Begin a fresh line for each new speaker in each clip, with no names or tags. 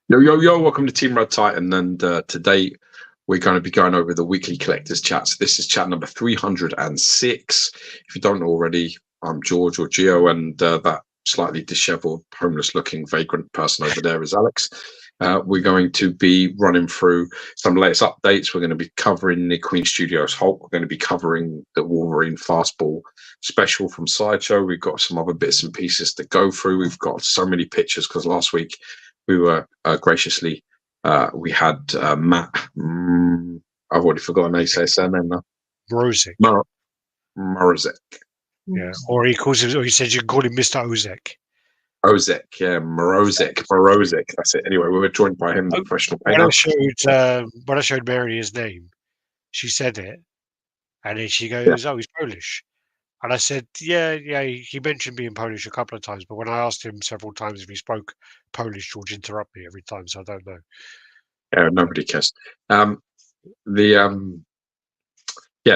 Yo, yo, yo, welcome to Team RaddTitan, and today we're going to be going over the weekly collectors chat. So this is chat number 306. If you don't know already, I'm George or Gio, and that slightly disheveled, homeless-looking, vagrant person over there is Alex. We're going to be running through some latest updates. We're going to be covering the Queen Studios Hulk. We're going to be covering the Wolverine fastball special from Sideshow. We've got some other bits and pieces to go through. We've got so many pictures because last week we were graciously, we had Matt, I've already forgotten how you say his surname now.
Morozic.
Morozic.
Yeah, or he says you can call him Mr. Ozek.
Ozek, yeah, Morozic, that's it. Anyway, we were joined by him, the professional painter.
When I showed Mary his name, she said it, and then she goes, "Oh, he's Polish." And I said, yeah, he mentioned being Polish a couple of times, but when I asked him several times if he spoke Polish, George interrupted me every time, so I don't know.
Yeah, nobody cares.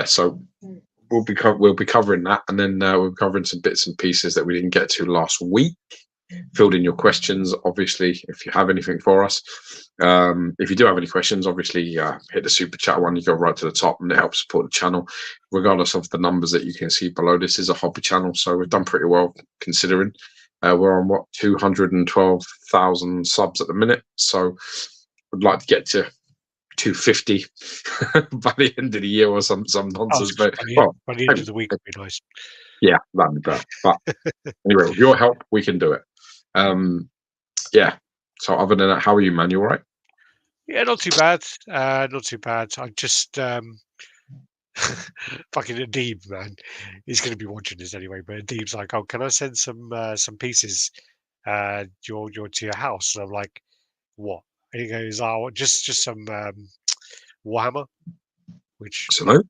So we'll be covering that, and then we'll be covering some bits and pieces that we didn't get to last week. Filled in your questions, obviously, if you have anything for us. If you do have any questions, obviously hit the super chat one. You go right to the top, and it helps support the channel, regardless of the numbers that you can see below. This is a hobby channel, so we've done pretty well considering. We're on 212,000 subs at the minute, so I'd like to get to 250 by the end of the year or some nonsense.
By the end of the week would be nice.
Yeah, that'd be better. But anyway, with your help, we can do it. So other than that, how are you, man? You all right?
Yeah, not too bad. Not too bad. I just fucking Adeeb, man. He's going to be watching this anyway. But Adeeb's like, "Oh, can I send some pieces to your house?" And I'm like, "What?" And he goes, "Oh, just some Warhammer, which
Salute.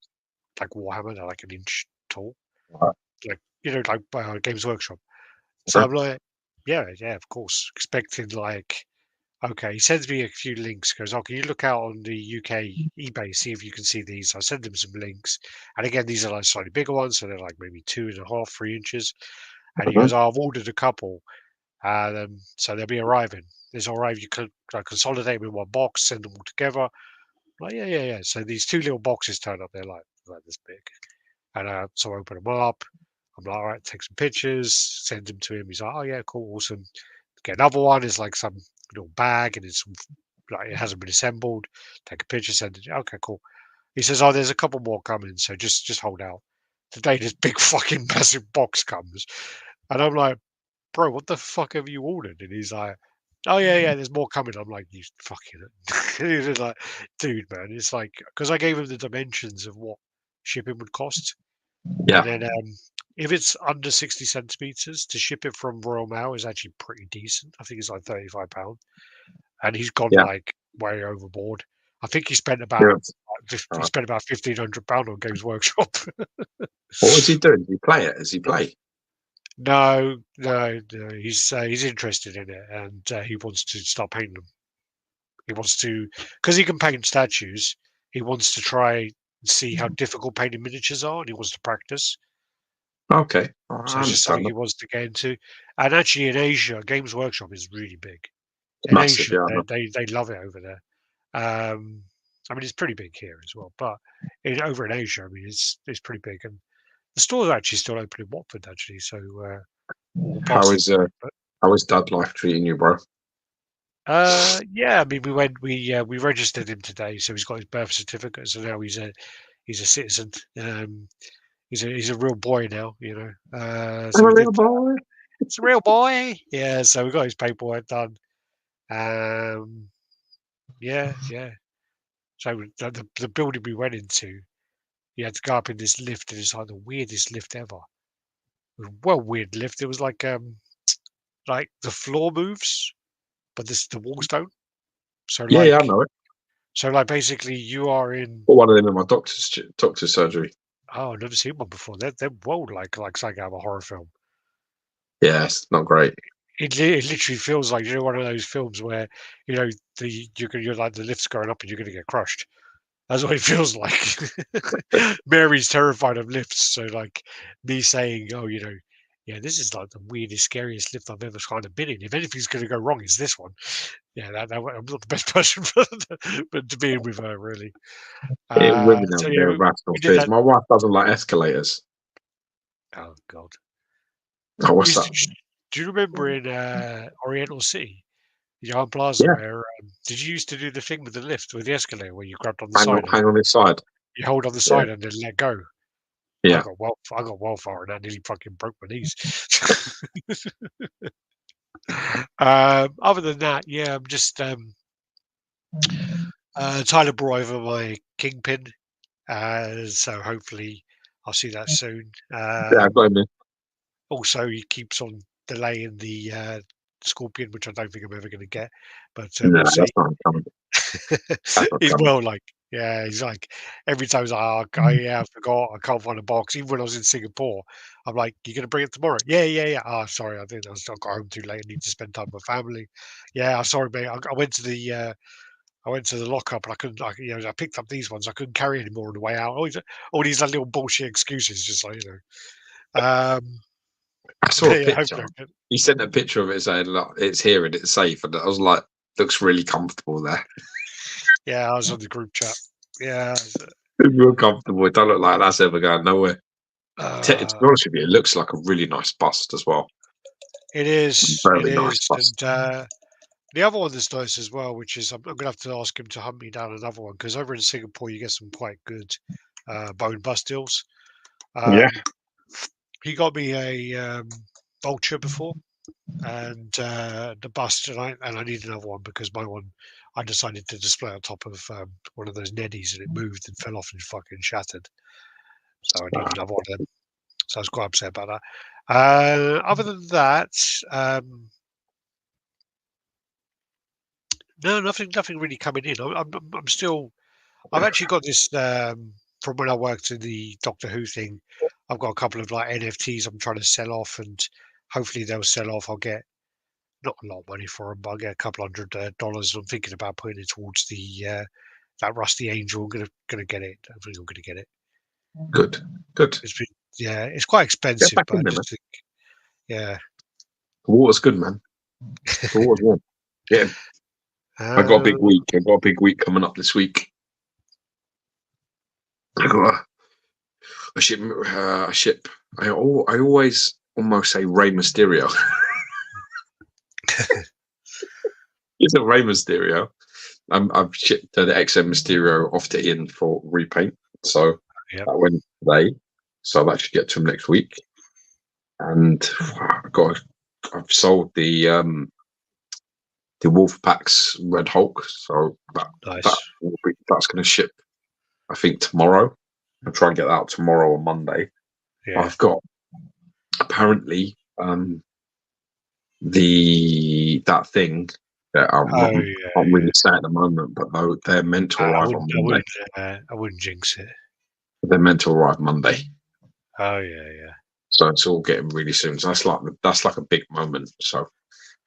like Warhammer, they're like an inch tall,
Right.
like Games Workshop." So I'm like, yeah, of course. Expecting like, okay. He sends me a few links. Goes, "Oh, can you look out on the UK eBay, see if you can see these?" I send him some links, and again, these are like slightly bigger ones, so they're like maybe 2.5, 3 inches. And he goes, "Oh, I've ordered a couple, so they'll be arriving. These will arrive. You can consolidate them in one box, send them all together." I'm like, yeah. So these 2 little boxes turn up. They're like this big, and so I open them up. I'm like, all right, take some pictures, send them to him. He's like, "Oh yeah, cool, awesome." Get another one. It's like some little bag, and it's like it hasn't been assembled. Take a picture, send it. Okay, cool. He says, "Oh, there's a couple more coming, so just hold out." Today, this big fucking massive box comes, and I'm like, "Bro, what the fuck have you ordered?" And he's like, "Oh yeah, there's more coming." I'm like, "You fucking," he's just like, "Dude, man," it's like because I gave him the dimensions of what shipping would cost,
Yeah.
and then if it's under 60 centimeters, to ship it from Royal Mail is actually pretty decent. I think it's like £35, and he's gone like way overboard. I think he spent about £1,500 on Games Workshop.
What was he doing? Did he play it? Does he play?
No. He's interested in it, and he wants to start painting them. He wants to, because he can paint statues. He wants to try and see how difficult painting miniatures are, and he wants to practice.
Okay.
So it's just something he wants to get into. And actually, in Asia, Games Workshop is really big. In
massive,
Asia, they love it over there. I mean, it's pretty big here as well, but over in Asia, I mean, it's pretty big. And the store's actually still open in Watford, actually. So
how is dad life treating you, bro?
Yeah, I mean, we registered him today, so he's got his birth certificate. So now he's a citizen. He's a real boy now, you know. So
a real boy.
It's a real boy. Yeah, so we got his paperwork done. Yeah. So the building we went into, you had to go up in this lift, and it's like the weirdest lift ever. It was a weird lift. It was like the floor moves, but the walls don't. So
I know it.
So like basically you are in.
One of them in my doctor's surgery.
Oh, I've never seen one before. They're world like something out of a horror film.
Yeah, it's not great.
It literally feels like, one of those films where you're like the lift's going up and you're going to get crushed. That's what it feels like. Mary's terrified of lifts, so like me saying, "Oh, yeah, this is like the weirdest, scariest lift I've ever kind of been in. If anything's going to go wrong, it's this one. Yeah, I'm not the best person but to be in with her, really.
Women
So
have
yeah,
their rational
we did
fears.
that.
My wife doesn't like escalators.
Oh God.
Oh, what's that?
Do you remember in Oriental City, the Yarn Plaza,
Yeah,
where did you used to do the thing with the lift with the escalator where you grabbed on the
hang on,
side and
hang on this side.
you hold on the
Yeah,
side and then let go?
yeah.
I got wildfire and that nearly fucking broke my knees. Other than that, yeah, I'm just Tyler brought over my Kingpin, so hopefully I'll see that soon.
Yeah, blame me.
Also, he keeps on delaying the Scorpion, which I don't think I'm ever going to get, but
No,
we'll see.
that's not coming. That's not
He's
coming.
well like, yeah, he's like, every time he's like, oh, yeah, I forgot, I can't find a box. Even when I was in Singapore, I'm like, you going to bring it tomorrow? Yeah, yeah, yeah. Oh, sorry, I think I got home too late. I need to spend time with my family. Yeah, I'm sorry, mate. I went to the lockup and I couldn't, I picked up these ones. I couldn't carry any more on the way out. All these like, little bullshit excuses, just like,
I saw a
yeah, hopefully
picture.
I can.
You sent a picture of it saying, "Look, it's here and it's safe," and I was like, "Looks really comfortable there."
Yeah, I was on the group chat. Yeah.
It's real comfortable. It don't look like that's ever going nowhere. To be
Uh,
honest with you, it looks like a really nice bust as well.
it is. It
Very nice
is.
bust.
And the other one that's nice as well, which is I'm going to have to ask him to hunt me down another one because over in Singapore you get some quite good bone bust deals.
Yeah,
Um, he got me a vulture before and the bust, and I need another one because my one I decided to display on top of one of those neddies and it moved and fell off and fucking shattered. So I need another one of them. So I was quite upset about that. Other than that, no, nothing really coming in. I'm still. I've actually got this from when I worked in the Doctor Who thing. I've got a couple of like NFTs I'm trying to sell off, and hopefully they'll sell off. I'll get not a lot of money for them, but I'll get a couple $100. I'm thinking about putting it towards the that Rusty Angel. I'm gonna get it. I think I'm gonna get it.
good, good.
It's been, yeah, it's quite
Get
expensive,
back
but I
in there, man.
just think, yeah.
The water's good, man. The water's warm. Yeah, I got a big
Uh,
week. I got a big week coming up this week. I got a ship. A ship. I always almost say Rey Mysterio. It's a Rey Mysterio. I've shipped the XM Mysterio off to Ian for repaint, so
yep.
that went today. So I'll actually get to him next week. And I've sold the Wolfpack's Red Hulk, so
Nice.
that's going to ship. I think tomorrow. I'll try and get that out tomorrow or Monday.
Yeah.
I've got apparently that thing that I'm really sad at the moment, but they're meant to arrive on Monday.
I wouldn't jinx it.
They're meant to arrive Monday,
Oh yeah.
so it's all getting really soon. So that's like a big moment. So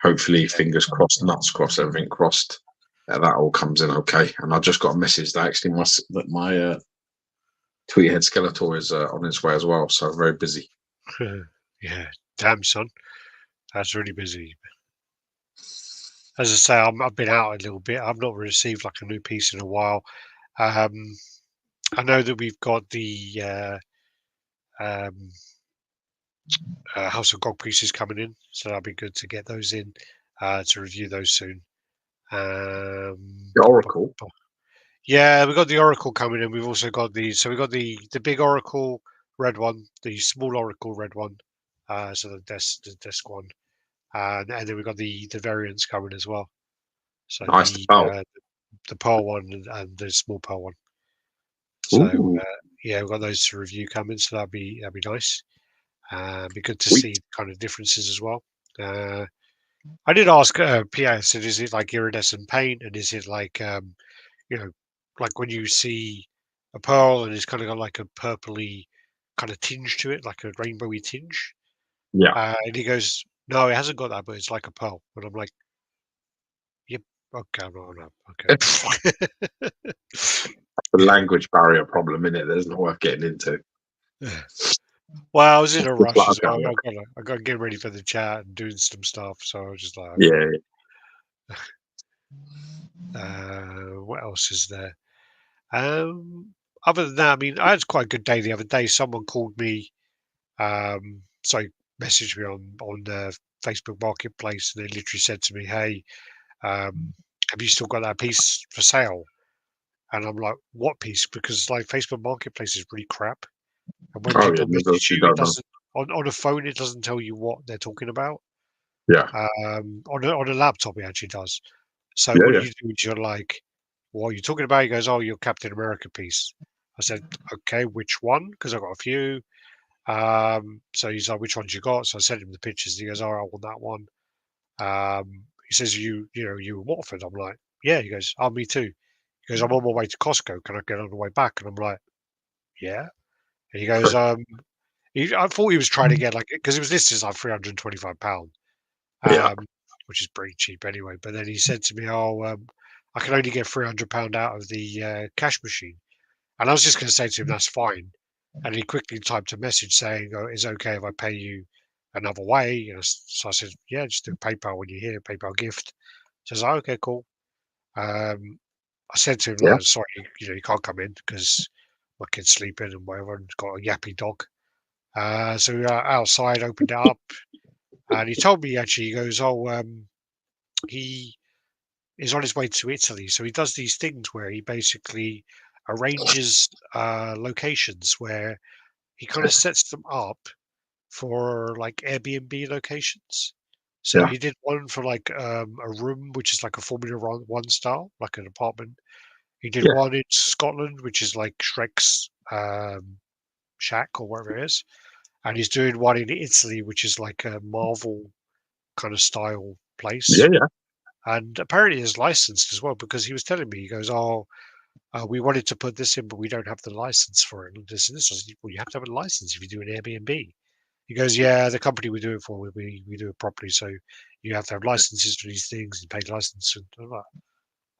hopefully, fingers crossed, nuts crossed, everything crossed, that all comes in okay. And I just got a message that actually my Tweethead Skeletor is on its way as well. So very busy.
Yeah. Damn, son. That's really busy. As I say, I've been out a little bit. I've not received like a new piece in a while. I know that we've got the um, House of Gog pieces coming in, so that'll be good to get those in to review those soon.
The Oracle.
Yeah, we've got the Oracle coming in. We've also got the big Oracle red one, the small Oracle red one, so the desk one, and then we've got the variants coming as well. So
Nice.
the pearl one and the small pearl one. So yeah, we've got those to review coming. So that'd be nice. Be good to see kind of differences as well. I did ask Pierre, so is it like iridescent paint, and is it like like when you see a pearl and it's kind of got like a purpley kind of tinge to it, like a rainbowy tinge?
Yeah.
And he goes, "No, it hasn't got that, but it's like a pearl." And I'm like, "Yep, okay, no,
The language barrier problem in it. There's not worth getting into.
Well, I was in a
It's
rush
like,
as
okay,
well.
look.
I got to get ready for the chat and doing some stuff. So I was just like, okay.
Yeah,
What else is there? Other than that, I mean, I had quite a good day the other day. Someone called me, sorry, messaged me on the Facebook Marketplace, and they literally said to me, "Hey, have you still got that piece for sale?" And I'm like, "What piece?" Because like Facebook Marketplace is really crap, and when
oh yeah,
people message
you
you, it
don't know.
doesn't on a phone. It doesn't tell you what they're talking about.
Yeah,
On a laptop, it actually does. So
yeah,
what
yeah,
you do is you're like, "What are you talking about?" He goes, "Oh, your Captain America piece." I said, "Okay, which one?" Because I've got a few. So he's like, "Which ones you got?" So I sent him the pictures. He goes, "Oh, I want that one." He says, you in Watford?" I'm like, "Yeah." He goes, "Oh, me too." He goes, "I'm on my way to Costco. Can I get on the way back?" And I'm like, "Yeah." And he goes, I thought he was trying to get like because it was listed as like £325,
yeah,
um, which is pretty cheap anyway. But then he said to me, "Oh, I can only get £300 out of the cash machine." And I was just going to say to him, "That's fine." And he quickly typed a message saying, "Oh, is it okay if I pay you another way?" So I said, "Yeah, just do PayPal when you're here, PayPal gift." So I was like, "Okay, cool." Um, I said to him,
yeah,
like, "Sorry, you can't come in because my kid's sleeping and whatever, and got a yappy dog." So we were outside, opened it up, and he told me actually, he goes, "Oh, he is on his way to Italy, so he does these things where he basically arranges locations where he kind of sets them up for like Airbnb locations. So
yeah,
he did one for like a room, which is like a Formula One style, like an apartment. He did
yeah,
one in Scotland, which is like Shrek's shack or whatever it is. And he's doing one in Italy, which is like a Marvel kind of style
yeah,
place.
yeah.
And apparently it's licensed as well because he was telling me, he goes, "Oh, we wanted to put this in, but we don't have the license for it." And this and this. I said, "Well, you have to have a license if you do an Airbnb." He goes, "Yeah, the company we do it for, we do it properly. So you have to have licenses for these things and pay license." And I'm like,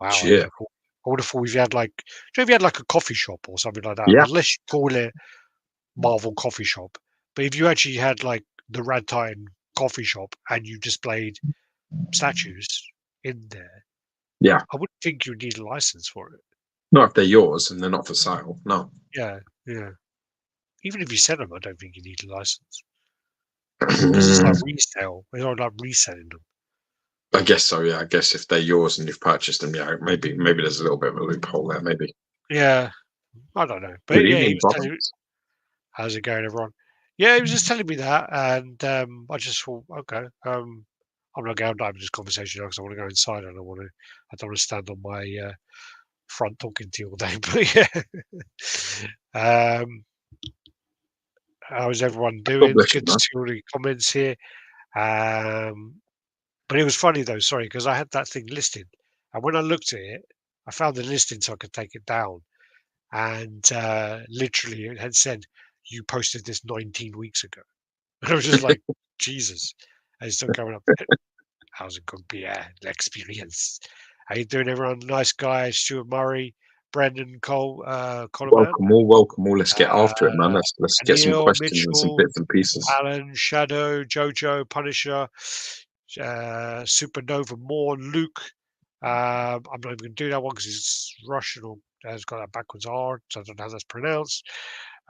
"Wow,
Yeah,
okay, cool." I would have thought if you had like, if you had like a coffee shop or something like that,
yeah,
unless you call it Marvel Coffee Shop. But if you actually had like the RaddTitan coffee shop and you displayed statues in there,
yeah.
I wouldn't think you need a license for it.
Not if they're yours and they're not for sale. No.
Yeah, yeah. Even if you sell them, I don't think you need a license because it's like resale. They're not like reselling them.
I guess so. Yeah, I guess if they're yours and you've purchased them, yeah, maybe there's a little bit of a loophole there. Maybe.
Yeah, I don't know. But
Good
yeah, he
evening,
was
brother.
telling me, "How's it going, everyone?" Yeah, he was just telling me that, and I just thought, okay, I'm not going down this conversation because I want to go inside. I don't want to stand on my front talking to you all day. But yeah, how's everyone
God
doing?
bless you,
Good to
man.
see all the comments here. Um, but it was funny though, sorry, because I had that thing listed, and when I looked at it, I found the listing so I could take it down, and literally it had said, "You posted this 19 weeks ago." And I was just like, Jesus. And it's still coming up. How's it going, Pierre? The experience. How you doing, everyone? Nice guy, Stuart Murray, Brendan Coleman,
Welcome all. Let's get after it, man.
uh,
Let's get some
Anil,
questions and some
Mitchell,
bits and pieces.
Alan, Shadow, Jojo, Punisher, Supernova, Moore, Luke. I'm not even going to do that one because he's Russian or has got that backwards R, so I don't know how that's pronounced.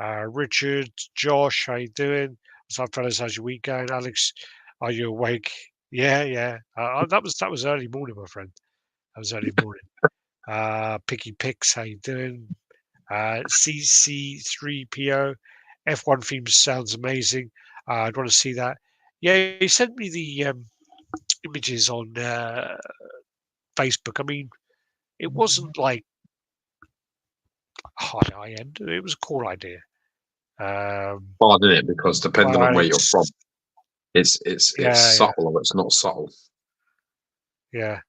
Richard, Josh, how you doing? What's up, fellas? How's your week going? Alex, are you awake? Yeah, yeah. That was early morning, my friend. That was early morning. Picky Picks, how you doing? CC3PO, F1 theme sounds amazing. I'd want to see that. Yeah, he sent me the images on Facebook. I mean, it wasn't like high end. It was a cool idea.
Hard, isn't it? Because depending on
But
where you're from,
it's
it's
yeah, yeah,
subtle or it's not subtle.
yeah,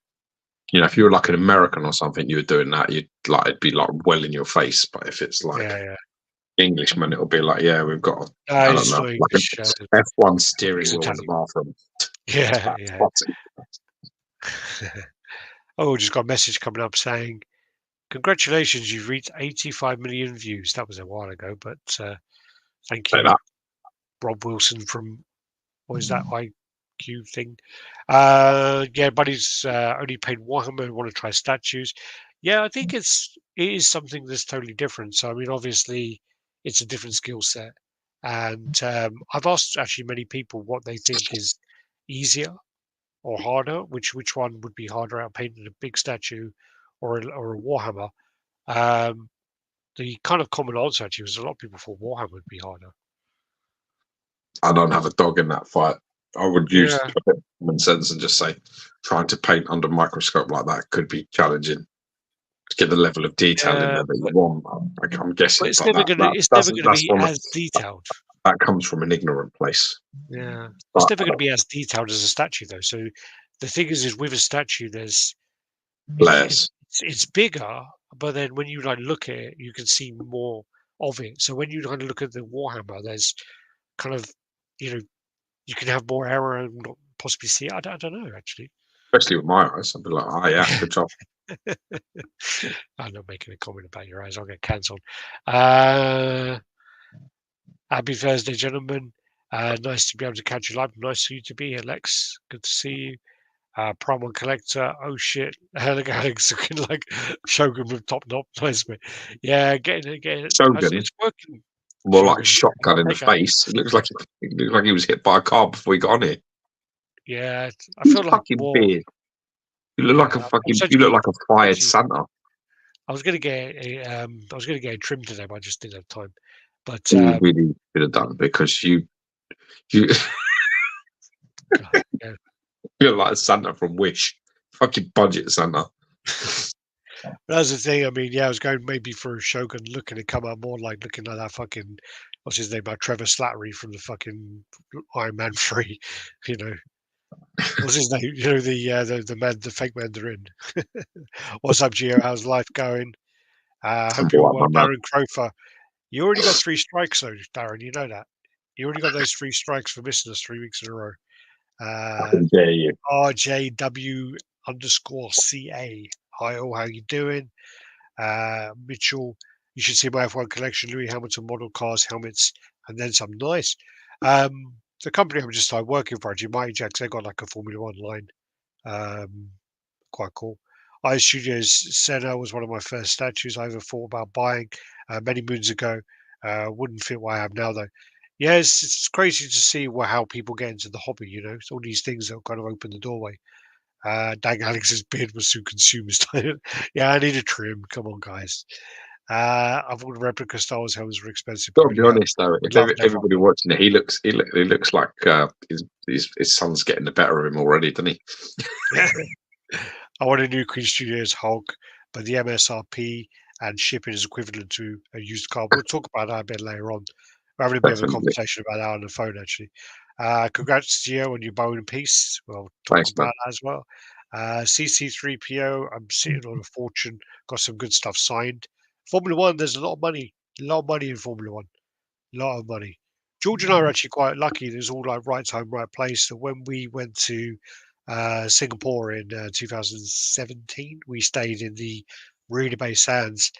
You know, if you were like an American or something, you were doing that, it'd be like well in your face. But if it's like
yeah, yeah.
Englishman, it'll be like, yeah, we've got,
No,
I don't
it's
know,
not
like an
English.
F1
He's
steering wheel in the
Italian.
bathroom.
Yeah,
That's
yeah.
spotty.
Oh, just got a message coming up saying, "Congratulations, you've reached 85 million views." That was a while ago, but thank
Like
you.
that.
Rob Wilson from what is that IQ thing? Yeah, buddies only paid Warhammer and want to try statues. Yeah, I think it is something that's totally different. So I mean, obviously, it's a different skill set, and I've asked actually many people what they think is easier or harder, which one would be harder out painting a big statue or a Warhammer. The kind of common answer actually was a lot of people thought Warhammer would be harder.
I don't have a dog in that fight. I would use
Yeah.
a bit of common sense and just say trying to paint under microscope like that could be challenging to get the level of detail in there that you want. I'm guessing,
But it's never going to be as detailed.
That comes from an ignorant place.
Yeah, it's never going to be as detailed as a statue, though. So the thing is with a statue, there's
layers.
It's bigger, but then when you like look at it, you can see more of it. So when you kind of look at the Warhammer, there's kind of you can have more error and not possibly see it. I don't know actually.
Especially with my eyes, I'd be like, oh yeah, good job.
I'm not making a comment about your eyes. I'll get cancelled. Happy Thursday, gentlemen. Nice to be able to catch you live. Nice for you to be here, Lex. Good to see you. Primal Collector. Oh shit. Look at Alex looking like Shogun with top knot. Nice, mate. Yeah, getting it.
Shogun.
It's working.
More like a shotgun in the face. It looks like he was hit by a car before he got on it.
Yeah, I feel like more.
Beard. You look like a fucking. You look like a fired Santa.
I was gonna get a trim today, but I just didn't have time. But
you really should have done because you
God, yeah.
You're like Santa from Wish. Fucking budget Santa.
That's the thing. I mean, yeah, I was going maybe for a Shogun look, and it come out more like looking like that fucking what's his name, Trevor Slattery from the fucking Iron Man 3. You know, what's his name? You know, the fake Mandarin. What's up, Gio? How's life going? Hope you're well, Darren Crofer. You already got 3 strikes, though, Darren. You know that. You already got those 3 strikes for missing us 3 weeks in a row.
How dare you?
RJW_CA. Hi, all. How you doing? Mitchell, you should see my F1 collection. Louis Hamilton model cars, helmets, and then some. Nice. The company I'm just working for, actually, Mighty Jacks, they got like a Formula 1 line. Quite cool. Ice Studios Senna was one of my first statues I ever thought about buying many moons ago. Wouldn't fit what I have now, though. Yeah, it's crazy to see how people get into the hobby, you know. It's all these things that kind of open the doorway. Dang, Alex's beard was too consumed. Yeah, I need a trim. Come on, guys. I've all the replica Star Wars helmets were expensive.
Got to be honest, though, if everybody watching it, he looks like his son's getting the better of him already, doesn't he?
I want a new Queen Studios Hulk, but the MSRP and shipping is equivalent to a used car. We'll talk about that a bit later on. We're having a bit of a conversation about that on the phone, actually. Congrats, Gio, on your Bowen piece. We'll talk about that as well. CC3PO, I'm sitting on a fortune. Got some good stuff signed. Formula 1, there's a lot of money. A lot of money in Formula 1. A lot of money. George and I are actually quite lucky. There's all like right time, right place. So when we went to Singapore in 2017, we stayed in the Marina Bay Sands,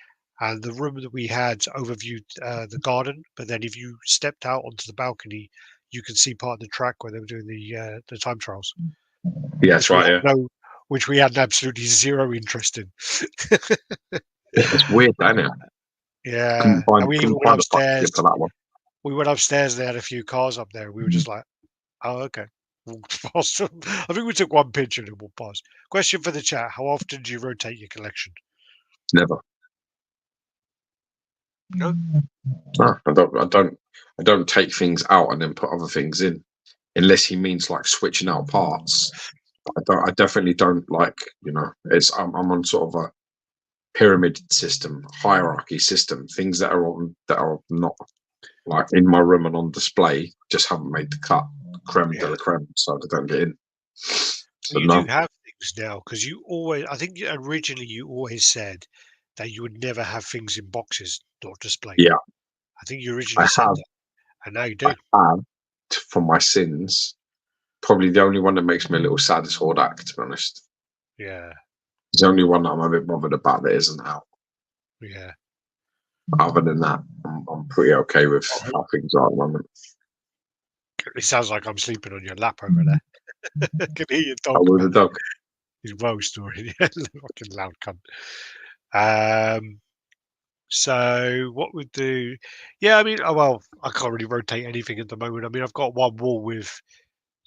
and the room that we had overviewed the garden. But then if you stepped out onto the balcony, you could see part of the track where they were doing the time trials.
Yeah, that's right. Yeah.
Which we had absolutely zero interest in.
It's weird, isn't it?
Yeah. And we even went upstairs. We went upstairs and they had a few cars up there. We were just like, oh, okay. Walked past them. I think we took one picture and walked past. Question for the chat: how often do you rotate your collection?
Never.
No,
I don't take things out and then put other things in, unless he means like switching out parts. I definitely don't like, you know. I'm on sort of a pyramid system, hierarchy system. Things that are not like in my room and on display just haven't made the cut. Creme de la creme, so they don't get in.
So you do have things now, because I think originally you always said that you would never have things in boxes, not displayed.
Yeah.
I think you originally said that, and now you do.
I have, for my sins, probably the only one that makes me a little sad is Hordak, to be honest.
Yeah.
It's the only one that I'm a bit bothered about that isn't out.
Yeah.
Other than that, I'm pretty okay with how things are at the moment.
It sounds like I'm sleeping on your lap over there. I can hear your
I
dog,
was a
man.
dog.
He's well snoring. Yeah, fucking loud cunt. Um, so what would do? Yeah, I mean, well, I can't really rotate anything at the moment. I mean, I've got one wall with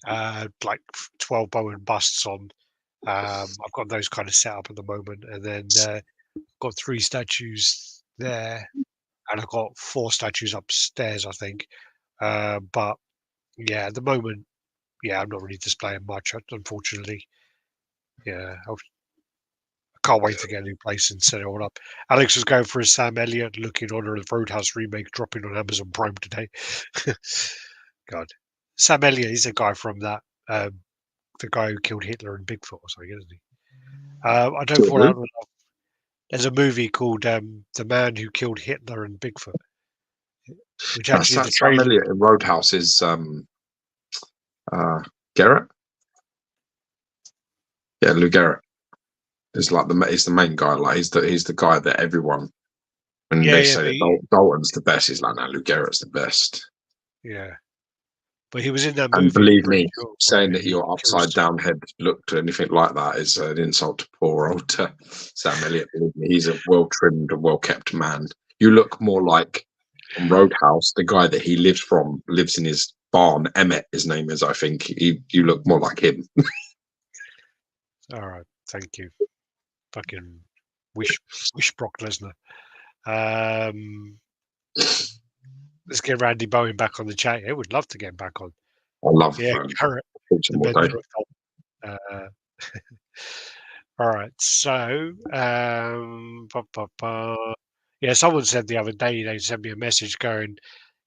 like 12 Bowen busts on. I've got those kind of set up at the moment, and then got 3 statues there, and I've got 4 statues upstairs, I think. But yeah, at the moment, yeah, I'm not really displaying much, unfortunately. Yeah, I can't wait to get a new place and set it all up. Alex was going for a Sam Elliott look in honor of the Roadhouse remake dropping on Amazon Prime today. God, Sam Elliott is a guy from that, the guy who killed Hitler and Bigfoot or something, isn't he? I don't fall out with. There's a movie called The Man Who Killed Hitler and Bigfoot, which actually the
Sam
trailer.
Elliott in Roadhouse is Garrett. Yeah, Lou Garrett is like he's the main guy. Like he's the guy that everyone, when they
Yeah,
say
but
that Dalton's the best, he's like, no, Lou Garrett's the best.
yeah, but he was in that
And
movie. I'm
believe
pretty
me,
sure,
saying
where
that
he
your upside
kills.
down head looked anything like that is an insult to poor old Sam Elliott. Believe me, he's a well trimmed and well kept man. You look more like on Roadhouse, the guy that he lives in his barn. Emmett, his name is, I think. You look more like him.
All right, thank you. Fucking wish Brock Lesnar. Um, let's get Randy Bowen back on the chat. Yeah, would love to get him back on.
I love
Yeah, Carrot,
watch
the
him all day.
Bender of all right, so yeah, someone said the other day they sent me a message going,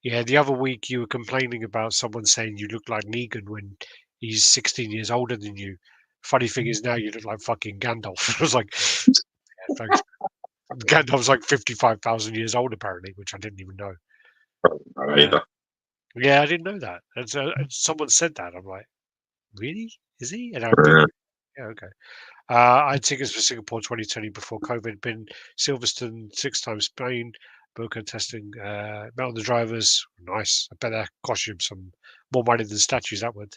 yeah, the other week you were complaining about someone saying you look like Negan when he's 16 years older than you. Funny thing is now you look like fucking Gandalf. I was like, yeah, thanks. Gandalf's like 55,000 years old apparently, which I didn't even know.
Either.
Yeah, I didn't know that. And so someone said that. I'm like, really? Is he? And I
Yeah.
Googled. Yeah, okay. I had tickets for Singapore 2020 before COVID. Been Silverstone 6 times Spain. Boca testing. Met on the drivers. Nice. I bet that cost you some more money than statues. That would.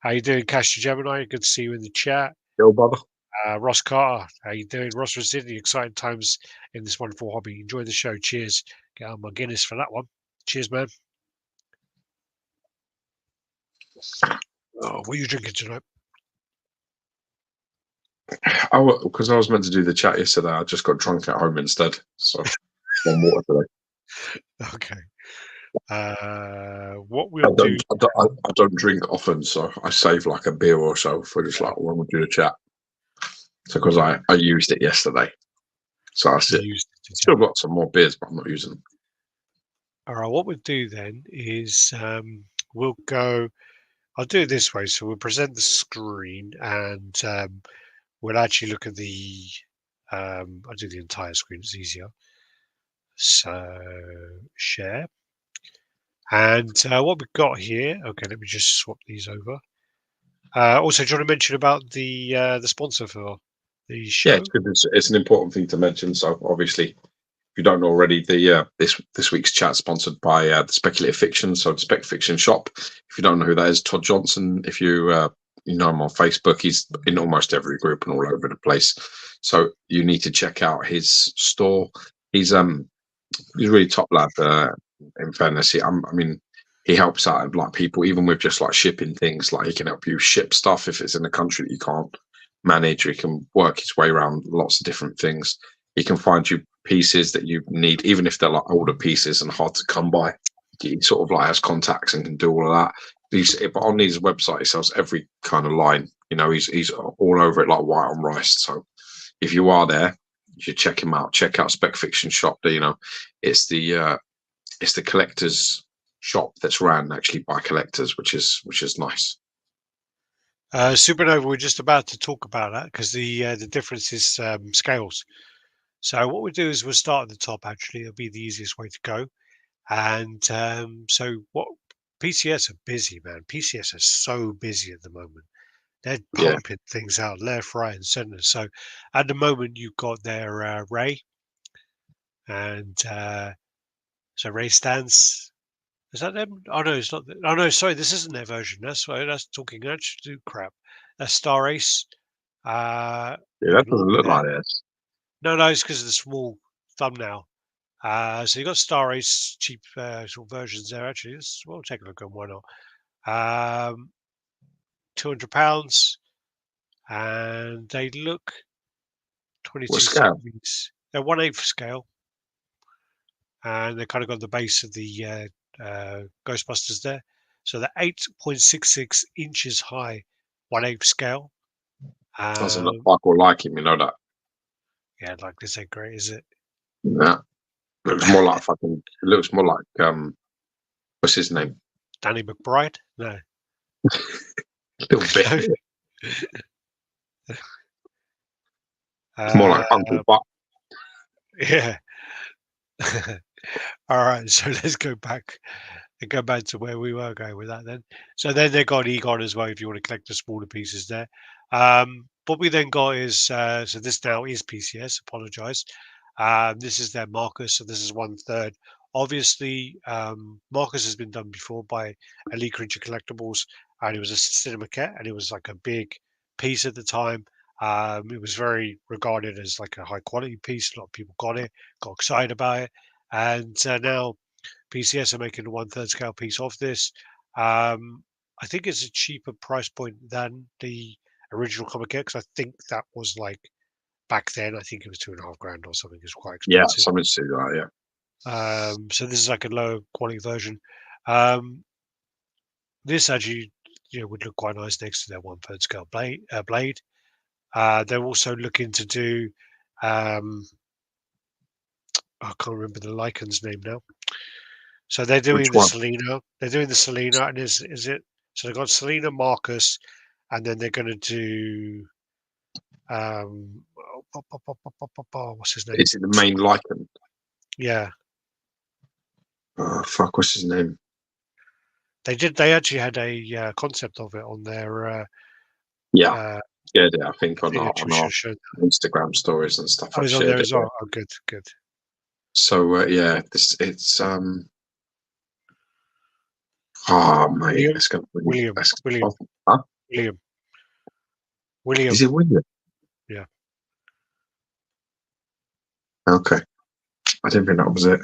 How you doing, Cash to Gemini? Good to see you in the chat.
Yo, brother.
Ross Carter, how you doing? Ross from Sydney. Exciting times in this wonderful hobby. Enjoy the show. Cheers. Get on my Guinness for that one. Cheers, man. Oh, what are you drinking tonight?
Oh, because I was meant to do the chat yesterday. I just got drunk at home instead. So one water today.
Okay. What we'll do.
I don't drink often, so I save like a beer or so for just like when we do the chat. So because I used it yesterday, so I still got some more beers, but I'm not using them.
All right. What we'll do then is we'll go. I'll do it this way. So we'll present the screen and we'll actually look at the. I'll do the entire screen. It's easier. So share. And what we've got here. Okay, let me just swap these over. Also, do you want to mention about the sponsor for the show?
Yeah, it's an important thing to mention. So obviously, if you don't know already, the this week's chat sponsored by the Speculative Fiction, so the Spec Fiction Shop. If you don't know who that is, Todd Johnson. If you you know him on Facebook, he's in almost every group and all over the place. So you need to check out his store. He's really top lad. In fairness, I mean, he helps out like people even with just like shipping things. Like he can help you ship stuff if it's in a country that you can't manage. Or he can work his way around lots of different things. He can find you pieces that you need, even if they're like older pieces and hard to come by. He sort of like has contacts and can do all of that. But on his website, he sells every kind of line. You know, he's all over it like white on rice. So if you are there, you should check him out. Check out Spec Fiction Shop. You know, it's the collectors shop that's ran actually by collectors, which is nice.
Supernova, we're just about to talk about that because the difference is scales. So what we'll do is we'll start at the top. Actually, it'll be the easiest way to go. And so what PCS are busy, man. PCS are so busy at the moment. They're pumping things out left, right, and centre. So at the moment, you've got their Ray, and so Ray stands. Is that them? Oh no, it's not. Oh no, sorry, this isn't their version. That's why that's talking actually crap. That's Star Ace.
Yeah,
You
that
can
doesn't
look
look
there.
like this.
No, it's because of the small thumbnail. So you got Star Ace cheap sort of versions there. Actually, we'll take a look at why not. £200, and they look
What
22
scale?
centimeters. They're 1/8 scale, and they kind of got the base of the Ghostbusters there. So they're 8.66 inches high, 1/8 scale.
Doesn't look
Um,
like or like him, you know that.
yeah, like this ain't great, is it?
Yeah. Looks more like fucking. It looks more like what's his name?
Danny McBride? No.
A little bit. It's more like Uncle Buck.
Yeah. All right, so let's go back to where we were going with that then. So then they got Egon as well if you want to collect the smaller pieces there. What we then got is so this now is PCS, apologize. This is their Marcus, so this is 1/3. Obviously, Marcus has been done before by Elite Creature Collectibles, and it was a cinema kit, and it was like a big piece at the time. It was very regarded as like a high quality piece. A lot of people got excited about it, and now PCS are making a 1/3 scale piece of this. I think it's a cheaper price point than the original comic kit because I think that was like back then. I think it was 2.5 grand or something. It's quite
Yeah,
expensive.
something to do that. Yeah.
So this is like a low quality version. Um, this actually, would look quite nice next to their 1/3 scale blade. They're also looking to do. I can't remember the Lycan's name now. So they're
Which
doing the
one?
Selena. They're doing the Selena, and is it? So they've got Selena, Marcus, and then they're going to do what's his name?
Is it the main lichen?
Yeah,
Oh fuck! What's his name?
they did. They actually had a concept of it on their
Yeah,
uh,
yeah. I think on
video
our
show.
Instagram stories and stuff.
Oh,
I've
he's on there
shared it.
as well. Oh, good, good.
So yeah, it's oh mate,
William,
it's gonna be
William,
that's
William,
huh?
William,
Is
William.
it William?
Yeah,
Okay, I didn't think that was it.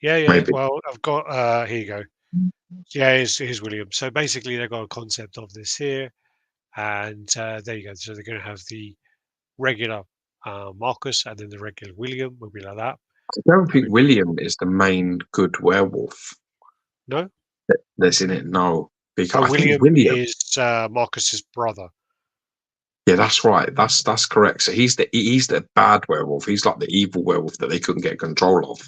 yeah.
Maybe.
Well, I've got. Here you go. Yeah, here's William. So basically, they've got a concept of this here, and there you go. So they're going to have the regular Marcus and then the regular William will be like that.
I don't
I
think
mean,
William is the main good werewolf
no?
that's in it. No, because
Oh,
I think
William
William.
is Marcus's brother.
Yeah, that's right. That's correct. So he's the bad werewolf. He's like the evil werewolf that they couldn't get control of.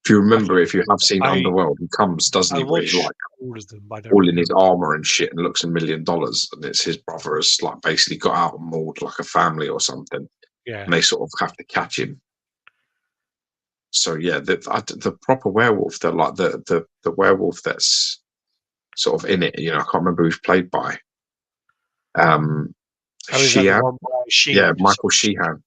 If you remember, if you have seen
I
Underworld, he comes, doesn't
I
he? Where he's
watch
like
all of them. I don't
all in
remember.
his armor and shit, and looks $1,000,000, and it's his brother has like basically got out and mauled like a family or something,
Yeah.
and they sort of have to catch him. So yeah, the proper werewolf, the werewolf that's sort of in it. I can't remember who's played by.
Oh, is that the
Sheehan.
one by Sheen?
Yeah, Michael Sheehan.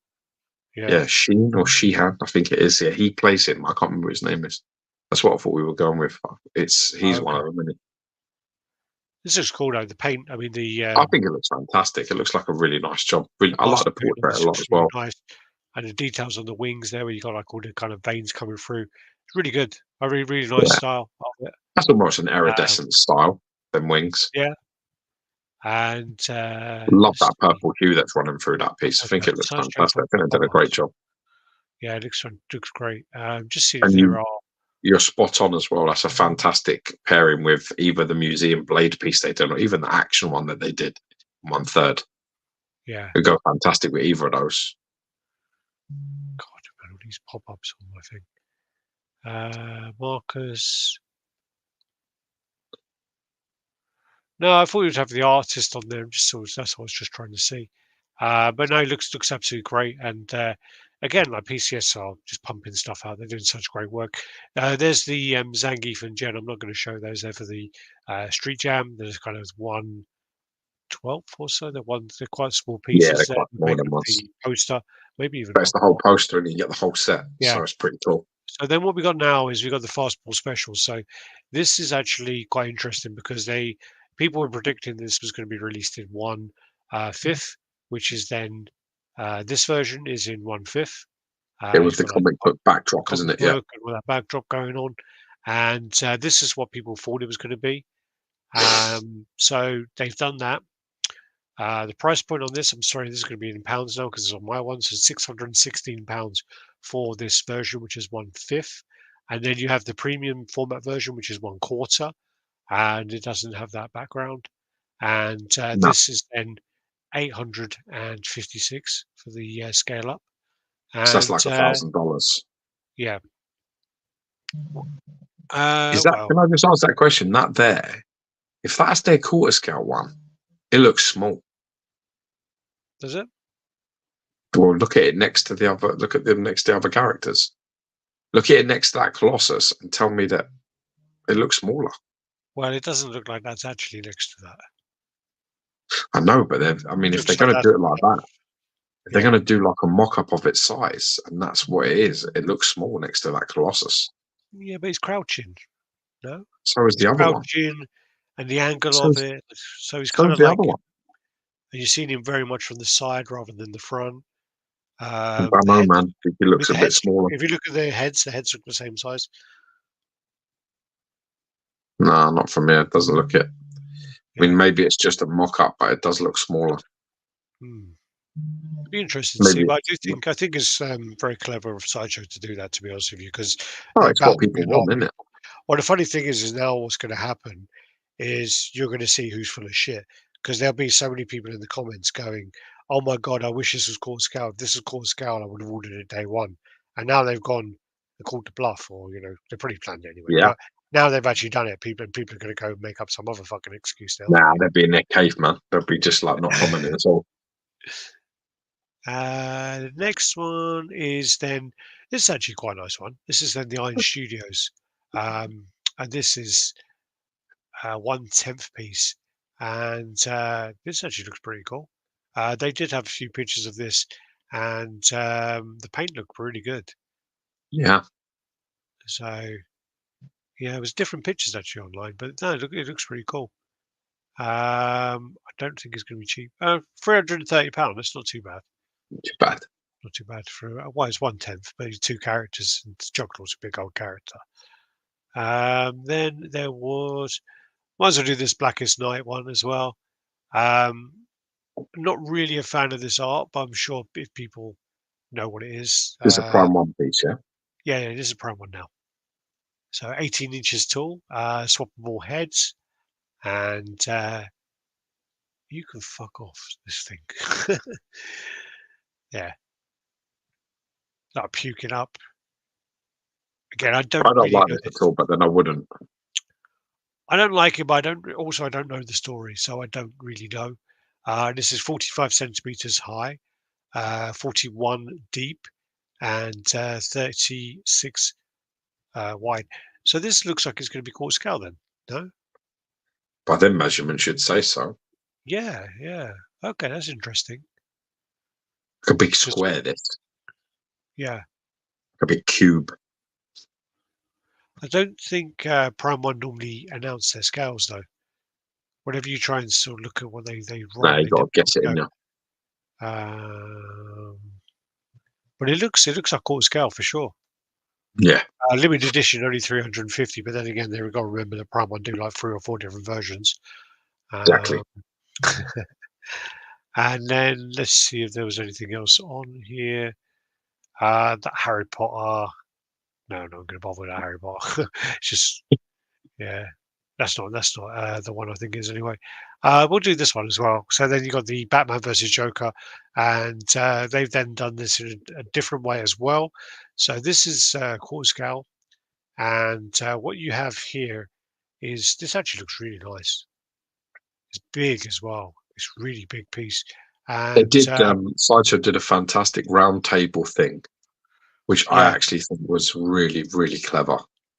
Yeah.
Yeah, Sheen or Sheehan, I think it is. Yeah, he plays him. I can't remember his name is. That's what I thought we were going with. He's one
Okay.
of them. Isn't he?
This is cool though. The paint. I mean, the
I think it looks fantastic. It looks like a really nice job. I like
glass
the
paint on
portrait a
this
lot
looks
as
really
well.
nice, and the details on the wings there, where you got like all the kind of veins coming through. It's really good. A really, really nice
Yeah,
style of it.
that's almost an
Um,
iridescent style. Them wings.
yeah, and
Love
let's
that
see.
purple hue that's running through that piece. I think it looks
Sun's straight
fantastic.
from
I think they did a great job.
Yeah, it looks great. Just see if
And
there are.
you're spot on as well. That's a fantastic pairing with either the museum blade piece they did or even the action one that they did 1/3.
Yeah.
It would go fantastic with either of those.
God, man, all these pop-ups on my thing. Marcus. No, I thought you'd have the artist on there. That's what I was just trying to see. But no, it looks absolutely great. And again, like PCS are just pumping stuff out. They're doing such great work. There's the Zangief and Jen. I'm not going to show those. They're for the Street Jam. There's kind of 1/12 12 or so. They're quite small
Yeah,
pieces
they're
that
quite small
make
than
up
ones.
the poster, maybe even
But it's the whole poster, and you get the whole set.
Yeah.
So it's pretty cool.
So then what we got now is we got the fastball special. So this is actually quite interesting because people were predicting this was going to be released in 1/5, which is then this version is in 1/5.
Yeah, with the comic book backdrop, isn't it? Yeah.
And with that backdrop going on, and this is what people thought it was going to be. So they've done that. The price point on this, I'm sorry, this is going to be in pounds now because it's on my one, so £616 for this version, which is 1/5, and then you have the premium format version, which is 1/4, and it doesn't have that background. And
No.
this is then 856 for the scale up. And,
So that's like $1,000.
Yeah.
Is that?
Well,
Can I just ask that question? That there, if that's their quarter scale one, it looks small.
does it?
Well, look at it next to the other. Look at them next to the other characters. Look at it next to that Colossus, and tell me that it looks smaller.
Well, it doesn't look like that's actually next to that.
I know, but I mean, if they're going to do it like that, if they're going to do like a mock-up of its size, and that's what it is, it looks small next to that Colossus.
Yeah, but he's crouching. No.
So is the other one.
And the angle of it. So he's
So
kind
is
of
the
like.
other one.
And you've seen him very much from the side rather than the front.
I know, man. He looks a bit smaller.
If you look at the heads look the same size.
No, not from here. It doesn't look it. I mean, maybe it's just a mock-up, but it does look smaller.
It'd be interesting to see, but I think it's very clever of Sideshow to do that, to be honest with you, because
it's what people want, isn't it?
Well, the funny thing is now what's going to happen is you're going to see who's full of shit, because there'll be so many people in the comments going, "Oh my god, I wish this was quarter scale. If this is quarter scale, I would have ordered it day one." And now they've gone and called the bluff, or they're pretty planned anyway.
Yeah.
But now they've actually done it. People are going to go make up some other fucking excuse now.
Nah, they'll be in their cave, man. They'll be just like not commenting at all.
The next one is then, this is actually quite a nice one. This is then the Iron Studios. And this is 1/10 piece. And this actually looks pretty cool. They did have a few pictures of this, and the paint looked really good.
Yeah.
So, yeah, it was different pictures actually online, but no, it looks pretty cool. I don't think it's going to be cheap. £330. That's not too bad.
Not too bad.
Not too bad for it's 1/10, but he's 2 characters, and Juggler's a big old character. Then there was, might as well do this Blackest Night one as well. Not really a fan of this art, but I'm sure if people know what it is.
This is a Prime 1 piece, yeah?
Yeah, this is a Prime 1 now. So 18 inches tall, swappable heads, and you can fuck off this thing. Yeah. Not puking up. Again, I don't
really like
know
this at all, but then I wouldn't.
I don't like it, but I don't know the story, so I don't really know. This is 45 centimeters high, 41 deep, and 36 wide. So this looks like it's going to be quarter scale then, no?
By them measurements, you'd say so.
Yeah. Okay, that's interesting.
Like a big square, this.
Yeah.
Like a big cube.
I don't think Prime 1 normally announce their scales, though. Whenever you try and sort of look at what they write,
No, you got to guess it in there.
But it looks like quarter scale for sure.
Yeah.
Limited edition, only 350, but then again, they've got to remember that Prime 1 do like 3 or 4 different versions.
Exactly.
And then let's see if there was anything else on here. That Harry Potter. No, I'm not going to bother with that Harry Potter. It's just, yeah, that's not the one I think is anyway. We'll do this one as well. So then you got the Batman versus Joker, and they've then done this in a different way as well. So this is quarter scale, and what you have here is, this actually looks really nice. It's big as well. It's a really big piece. And
they did. Sideshow did a fantastic round table thing, which I actually think was really, really clever,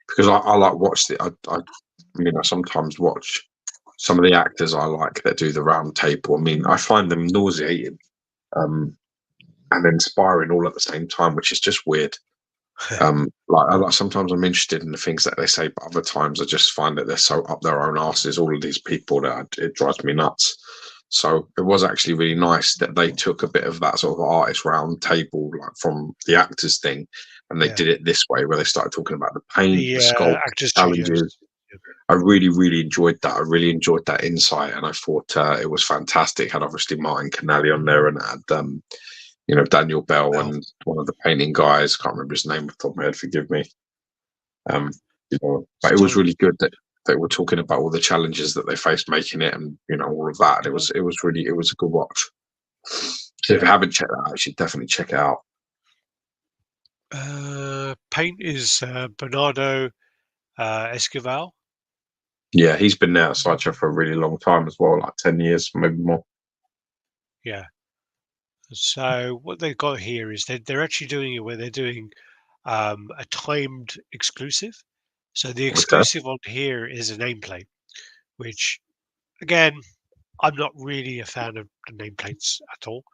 because I like watch it. I sometimes watch some of the actors I like that do the round table. I mean, I find them nauseating and inspiring all at the same time, which is just weird. Like sometimes I'm interested in the things that they say, but other times I just find that they're so up their own asses, all of these people, that it drives me nuts. So it was actually really nice that they took a bit of that sort of artist round table, like from the actors thing, and they did it this way, where they started talking about the paint, the sculpt,
Actors
challenges.
Studios.
I really, really enjoyed that. I really enjoyed that insight, and I thought it was fantastic. Had obviously Martin Canali on there, and had Daniel Bell and one of the painting guys. Can't remember his name off the top of my head. Forgive me. But it was really good that they were talking about all the challenges that they faced making it, and all of that. It was a good watch. So if you haven't checked that out, you should definitely check it out.
Paint is Bernardo Esquivel.
Yeah, he's been there at Sideshow for a really long time as well, like 10 years, maybe more.
Yeah. So what they've got here is they're actually doing it where they're doing a timed exclusive. So the exclusive on here is a nameplate, which, again, I'm not really a fan of the nameplates at all,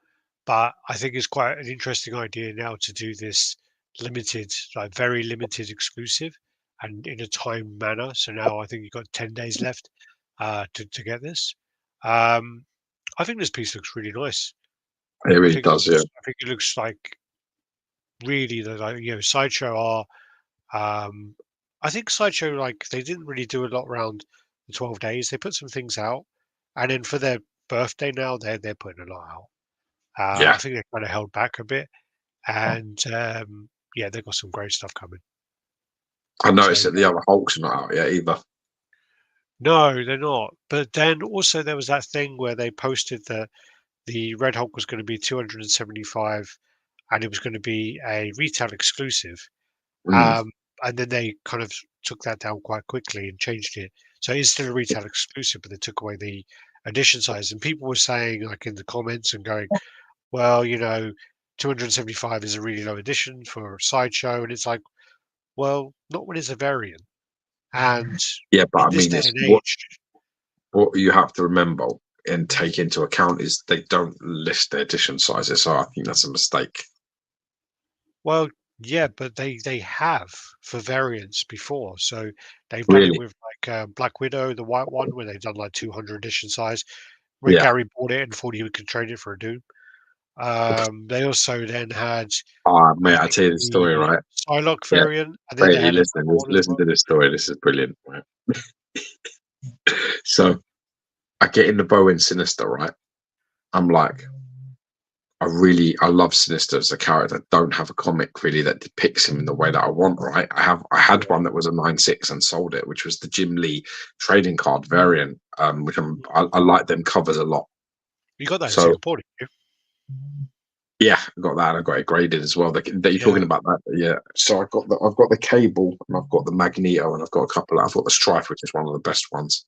but I think it's quite an interesting idea now to do this limited, like very limited exclusive, and in a timed manner. So now I think you've got 10 days left to get this. I think this piece looks really nice.
It really does, yeah.
I think it looks like really Sideshow are. I think Sideshow, like, they didn't really do a lot around the 12 days. They put some things out, and then for their birthday now, they're putting a lot out. I think they kind of held back a bit, and they've got some great stuff coming.
I noticed that the other Hulks are not out yet either.
No, they're not. But then also there was that thing where they posted that the Red Hulk was going to be 275, and it was going to be a retail exclusive. And then they kind of took that down quite quickly and changed it. So it's still a retail exclusive, but they took away the edition size. And people were saying, like in the comments, and going, well, 275 is a really low edition for Sideshow. And it's like, well, not when it's a variant. And
yeah, but I
this
mean,
day and age,
what you have to remember and take into account is they don't list the edition sizes. So I think that's a mistake.
Well, yeah, but they have for variants before. So they've done it with like Black Widow, the white one, where they've done like 200 edition size. Where Gary bought it and thought he could trade it for a Doom. They also then had.
Mate, I tell you the story, right?
Psylocke variant. And then
Brady, listen to this story. This is brilliant, right? So I get in the Bowen Sinister, right? I'm like, I love Sinister as a character. I don't have a comic really that depicts him in the way that I want, right? I had one that was a 9.6 and sold it, which was the Jim Lee trading card variant, which I like them covers a lot.
You got that in Singapore, didn't you?
Yeah, I got that. I got it graded as well. That you're talking about that, yeah. So I've got the Cable, and I've got the Magneto, and I've got a couple. I've got the Strife, which is one of the best ones.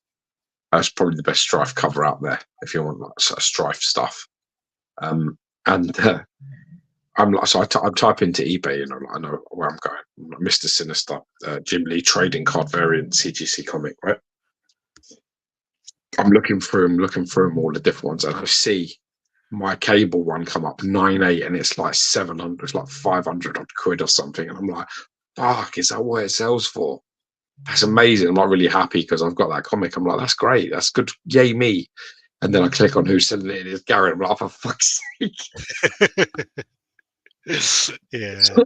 That's probably the best Strife cover out there if you want like sort of Strife stuff. I'm like, so I type into eBay, I know where I'm going. Like Mr. Sinister, Jim Lee trading card variant CGC comic, right? I'm looking through them, all the different ones, and I see my Cable one come up 9.8, and it's like 700, it's like 500 odd quid or something, and I'm like, fuck, is that what it sells for? That's amazing. I'm not really happy because I've got that comic. I'm like, that's great, that's good, yay me. And then I click on who's selling it, and it's Garrett. I'm like, for fuck's sake.
Yeah.
It's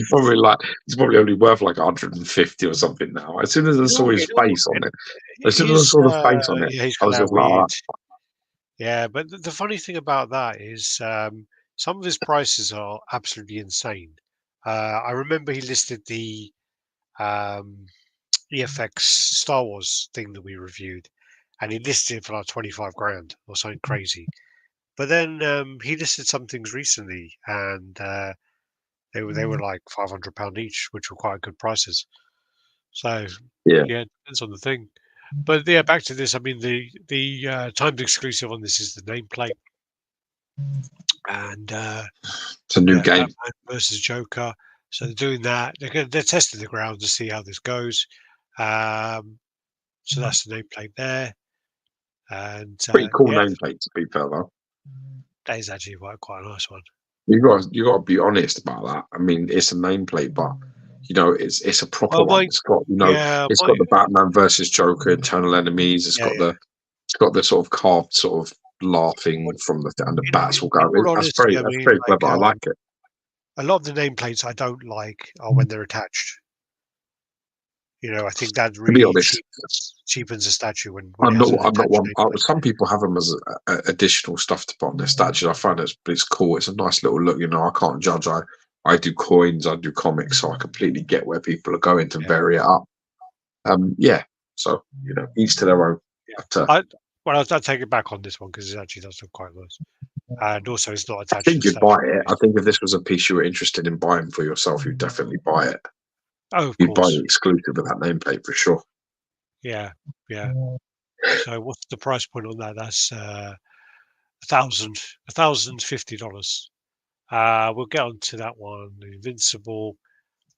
probably only worth like 150 or something now. As soon as I saw his face on it, I was just like,
yeah, but the funny thing about that is some of his prices are absolutely insane. I remember he listed the EFX Star Wars thing that we reviewed, and he listed it for like 25 grand or something crazy. But then he listed some things recently, and they were like £500 each, which were quite good prices. So yeah, it depends on the thing. But yeah, back to this. I mean, the timed exclusive on this is the nameplate, and
it's a new game
Batman versus Joker. So they're doing that. They're testing the ground to see how this goes. So that's the nameplate there. And
Pretty cool
yeah,
nameplate to be fair though.
that is actually quite a nice one.
You got to be honest about that. I mean, it's a nameplate, but it's a proper one. It's got it's got the Batman versus Joker, internal enemies. It's got the sort of carved sort of laughing from the and the bats will go. That's very clever. I like it.
A lot of the nameplates I don't like are when they're attached. I think that really cheapens a statue when
I'm not one. Some people have them as additional stuff to put on their statues. I find it's cool. It's a nice little look. I can't judge. I do coins. I do comics, so I completely get where people are going to vary it up. So each to their own.
Yeah. I'll take it back on this one because it actually does look quite nice, and also it's not attached.
I think you'd buy it. I think if this was a piece you were interested in buying for yourself, you'd definitely buy it.
Oh, of
you'd
course.
buy the exclusive of that nameplate for sure.
Yeah. So what's the price point on that? That's $1,050. We'll get on to that one. Invincible.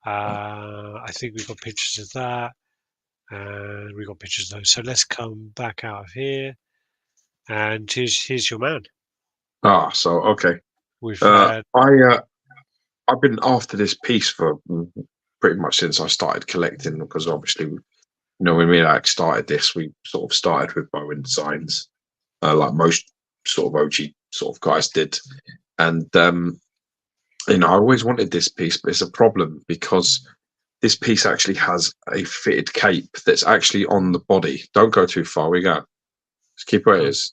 I think we've got pictures of that. And we've got pictures of those. So let's come back out of here. And here's your man.
So okay.
We've
I've been after this piece for pretty much since I started collecting, because obviously, when me and Alex started this, we sort of started with Bowen designs, like most sort of OG sort of guys did. And I always wanted this piece, but it's a problem because this piece actually has a fitted cape that's actually on the body. Don't go too far. We go. Just keep where it is.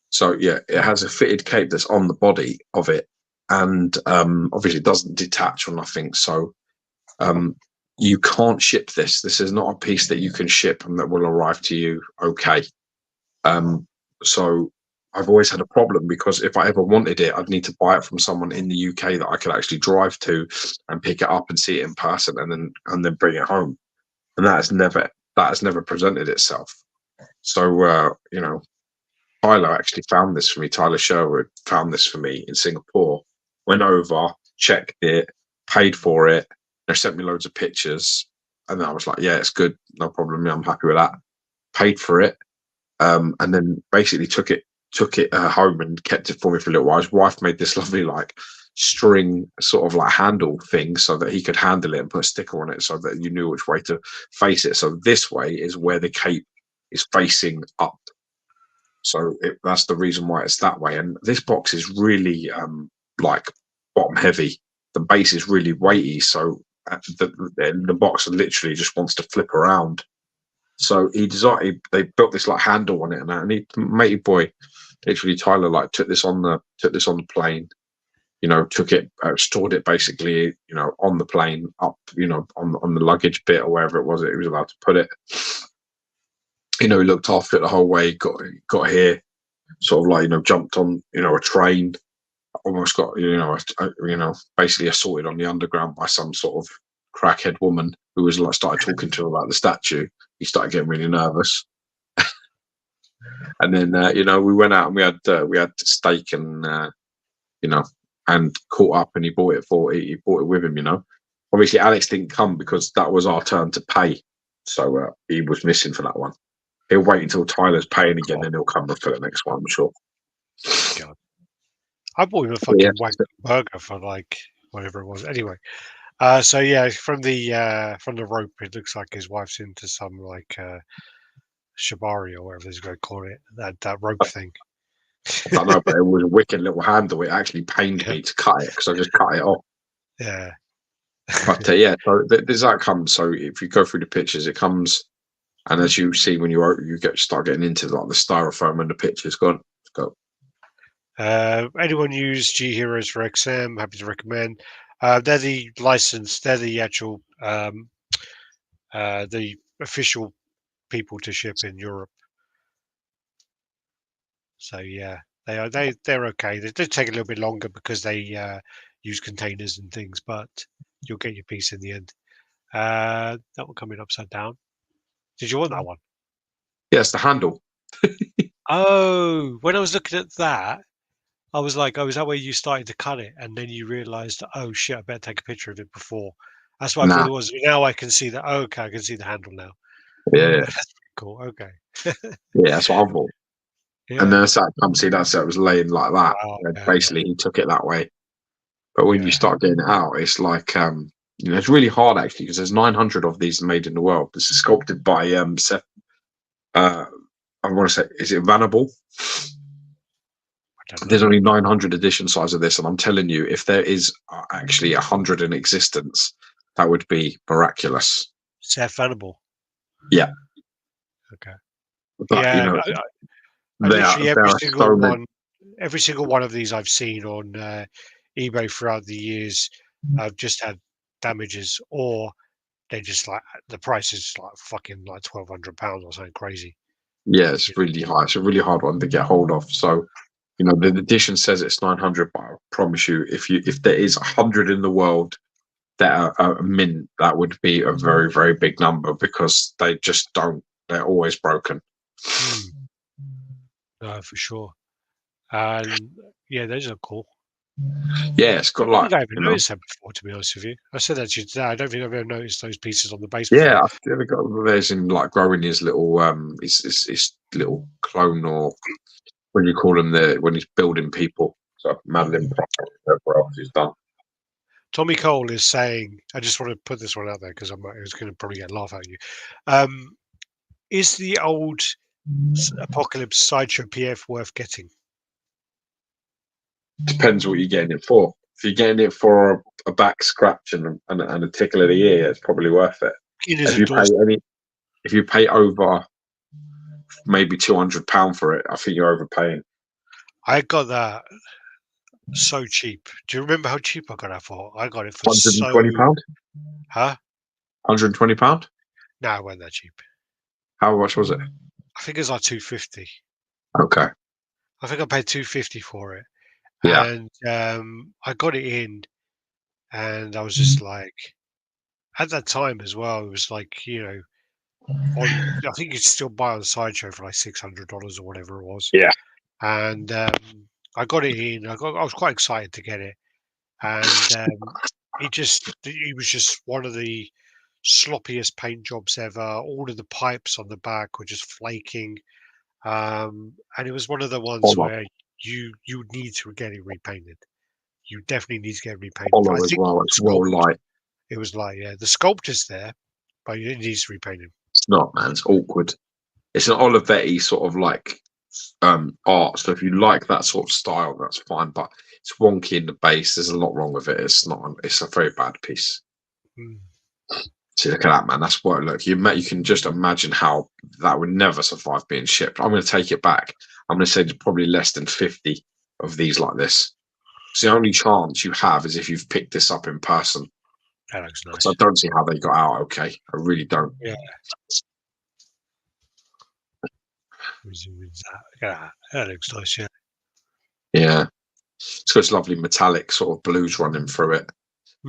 So yeah, it has a fitted cape that's on the body of it, and obviously it doesn't detach or nothing. So you can't ship this. This is not a piece that you can ship and that will arrive to you okay. So I've always had a problem, because if I ever wanted it, I'd need to buy it from someone in the UK that I could actually drive to and pick it up and see it in person, and then bring it home. And that has never presented itself. So Tyler actually found this for me. Tyler Sherwood found this for me in Singapore. Went over, checked it, paid for it. They sent me loads of pictures, and then I was like, "Yeah, it's good, no problem. I'm happy with that." Paid for it, and then basically took it home and kept it for me for a little while. His wife made this lovely string sort of handle thing so that he could handle it and put a sticker on it so that you knew which way to face it. So this way is where the cape is facing up. So that's the reason why it's that way. And this box is really bottom heavy. The base is really weighty, so the box literally just wants to flip around. So they built this handle on it, and he, matey boy, literally Tyler took this on the plane. Took it, stored it basically, on the plane up, on the luggage bit or wherever it was he was allowed to put it. He looked after it the whole way. Got here, sort of jumped on, a train. Almost got, basically assaulted on the underground by some sort of crackhead woman who was started talking to him about the statue. He started getting really nervous. And then, we went out and we had steak and, and caught up, and he bought it with him, Obviously, Alex didn't come because that was our turn to pay. So he was missing for that one. He'll wait until Tyler's paying again, and he'll come for the next one, I'm sure.
God. I bought him a fucking burger for whatever it was. Anyway, so yeah, from the rope, it looks like his wife's into some shibari or whatever they're going to call it. That rope thing.
I know, but it was a wicked little handle. It actually pained me to cut it because I just cut it off.
Yeah.
But so there's that comes. So if you go through the pictures, it comes, and as you see when you start getting into the styrofoam and the pictures, go.
Anyone use G Heroes for XM? Happy to recommend. They're the license. They're the actual the official people to ship in Europe. So yeah, they're okay. They did take a little bit longer because they use containers and things, but you'll get your piece in the end. That one coming upside down. Did you want that one?
Yes, the handle.
Oh, when I was looking at that, I was like, oh, is that where you started to cut it? And then you realized, oh shit, I better take a picture of it before. That's what I thought it was. Now I can see that. Oh, okay, I can see the handle now.
Yeah.
That's pretty cool. Okay.
Yeah, that's what I thought. And then I come see that set was laying like that.
Wow.
And
Yeah,
basically, he took it that way. But when you
yeah.
start getting it out, it's like it's really hard actually because there's 900 of these made in the world. This is sculpted by Seth. I want to say, is it Vanable? There's only 900 edition size of this, and I'm telling you, if there is actually 100 in existence, that would be miraculous.
Seth Venable.
Yeah.
Okay.
But,
yeah, I literally every single one of these I've seen on eBay throughout the years, I've just had damages, or they just like the price is like fucking like £1,200 or something crazy.
Yeah, it's really high. It's a really hard one to get hold of. So, the edition says it's 900, but I promise you, if there is 100 in the world that are mint, that would be a very, very big number because they just don't. They're always broken.
No, for sure. And yeah, those are cool.
Yeah, it's got
I
like.
think I haven't noticed that before, to be honest with you. I said that to you today. I don't think I've ever noticed those pieces on the base before.
Yeah, I've ever got there's in like growing his little his little clone, or when you call him when he's building people. So Madeline whatever else he's done.
Tommy Cole is saying, I just want to put this one out there because I was going to probably get a laugh at you. Is the old Apocalypse Sideshow PF worth getting?
Depends what you're getting it for. If you're getting it for a back scratch and a tickle of the ear, it's probably worth it. If you pay over maybe £200 for it, I think you're overpaying.
I got that so cheap. Do you remember how cheap I got that for? I got it for
£120.
Huh?
£120?
No, it wasn't that cheap.
How much was it?
I think it was like £250.
Okay.
I think I paid £250 for it.
Yeah.
And I got it in, and I was just like, at that time as well, it was like, I think you could still buy on Sideshow for like $600 or whatever it was.
Yeah.
And I got it in. I was quite excited to get it, and it was just one of the sloppiest paint jobs ever. All of the pipes on the back were just flaking, and it was one of the ones where you need to get it repainted. You definitely need to get it repainted.
Hollow as well. It's well light.
It was light, yeah. The sculpture's there, but it needs repainting.
It's not, man. It's awkward. It's an Olivetti sort of like art. So if you like that sort of style, that's fine. But it's wonky in the base. There's a lot wrong with it. It's not. It's a very bad piece. See, look at that, man. That's what. Look, you can just imagine how that would never survive being shipped. I'm going to take it back. I'm going to say there's probably less than 50 of these like this. So the only chance you have is if you've picked this up in person.
That looks nice.
So I don't see how they got out okay. I really don't.
Yeah. That looks nice, yeah.
Yeah. It's got this lovely metallic sort of blues running through it.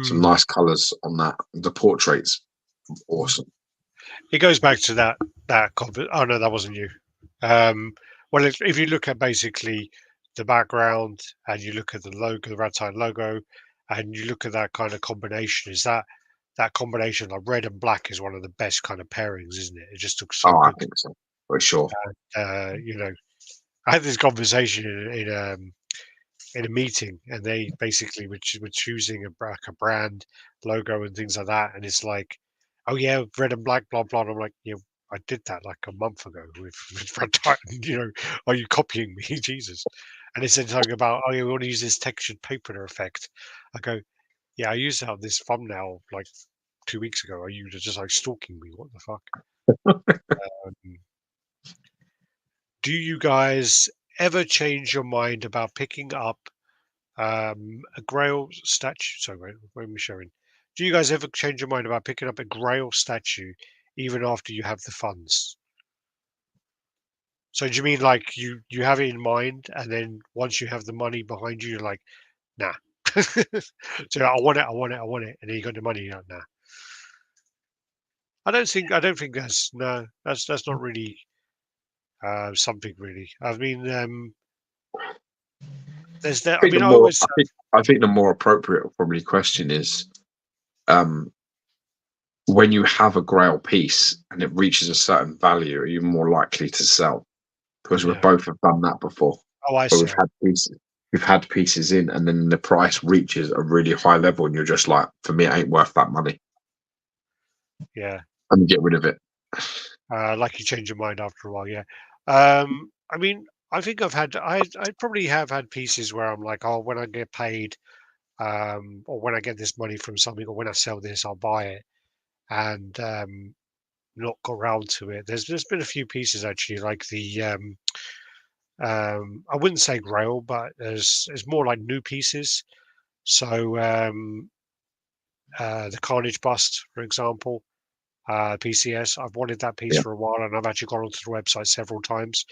Some nice colours on that. The portrait's awesome.
It goes back to that oh no, that wasn't you. Well, if you look at basically the background and you look at the logo, the RaddTitan logo, and you look at that kind of combination, is that combination like red and black is one of the best kind of pairings, isn't it? It just looks so good.
I think so, for sure.
I had this conversation in a meeting, and they basically were choosing a brand logo and things like that, and it's like, oh yeah, red and black, blah blah. And I'm like, yeah, I did that like a month ago with RaddTitan. Are you copying me, Jesus? And they said something about, oh yeah, we want to use this textured paper effect. I go, yeah, I used that on this thumbnail like 2 weeks ago. Are you just like stalking me? What the fuck? Do you guys ever change your mind about picking up a Grail statue? Sorry, where am I showing? Do you guys ever change your mind about picking up a Grail statue even after you have the funds? So do you mean like you have it in mind, and then once you have the money behind you, you're like, nah. So I want it, and then you got the money, you're like, nah. I don't think that's not really something really. I mean, there's that.
I think the more appropriate probably question is, when you have a Grail piece and it reaches a certain value, are you more likely to sell? because we
Yeah.
both have done that before.
Oh, I
Where
see.
we've had pieces in, and then the price reaches a really high level, and you're just like, for me, it ain't worth that money,
Yeah.
and you get rid of it.
Like you change your mind after a while. Yeah. I mean, I think I probably have had pieces where I'm like, oh, when I get paid, or when I get this money from something, or when I sell this, I'll buy it, and not got around to it. There's been a few pieces actually, like the I wouldn't say Grail, but there's more like new pieces. So the Carnage bust, for example, PCS. I've wanted that piece
Yeah.
for a while, and I've actually gone onto the website several times,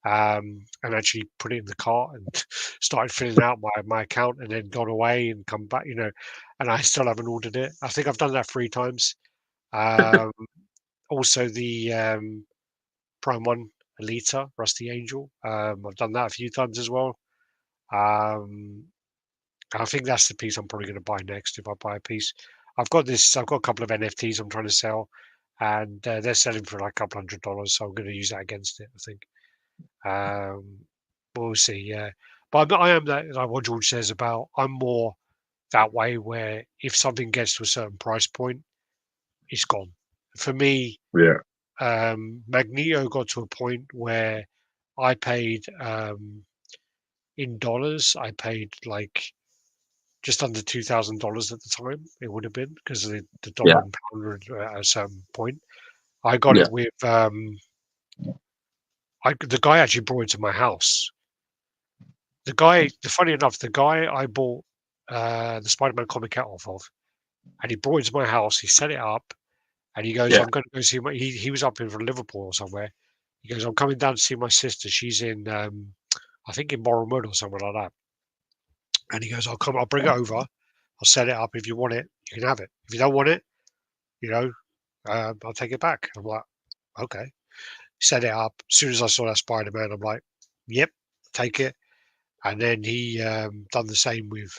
and actually put it in the cart and started filling out my account, and then gone away and come back, and I still haven't ordered it. I think I've done that 3 times. Um, Also, the Prime One Alita Rusty Angel. I've done that a few times as well. Um, I think that's the piece I'm probably going to buy next if I buy a piece. I've got a couple of NFTs I'm trying to sell, and they're selling for like a couple $100, so I'm going to use that against it, I think. We'll see. Yeah, but I am that, like what George says about. I'm more that way where if something gets to a certain price point, it's gone. For me,
Yeah.
Magneto got to a point where I paid in dollars. I paid like just under $2,000 at the time. It would have been because of the dollar
Yeah.
and pound were at a certain point. I got
Yeah.
it with the guy actually brought it to my house. Funny enough, the guy I bought the Spider-Man comic out off of, and he brought it to my house. He set it up, and he goes,
Yeah.
"I'm going to go see my." He was up in from Liverpool or somewhere. He goes, "I'm coming down to see my sister. She's in, I think, in Bournemouth or somewhere like that." And he goes, I'll bring it over. I'll set it up. If you want it, you can have it. If you don't want it, you know, I'll take it back." I'm like, okay. Set it up. As soon as I saw that Spider-Man, I'm like, yep, take it. And then he done the same with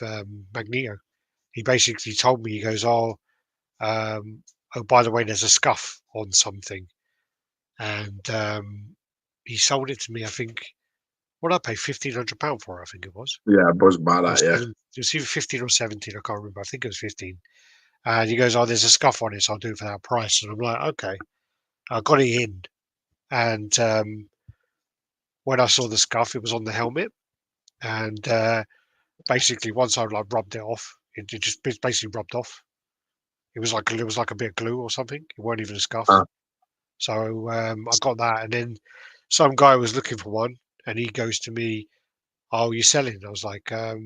Magneto. He basically told me, he goes, oh, by the way, there's a scuff on something. And he sold it to me, I think, what did I pay? £1,500 for it, I think it was.
Yeah. It was about
Or
that. Yeah.
it was either 15 or 17, I can't remember. I think it was 15. And he goes, oh, there's a scuff on it, so I'll do it for that price. And I'm like, okay. I got it in. And when I saw the scuff, it was on the helmet. And basically, once I like rubbed it off, it just basically rubbed off. It was like a bit of glue or something. It weren't even a scuff.
Uh,
So I got that. And then some guy was looking for one, and he goes to me, oh, you're selling? I was like, no,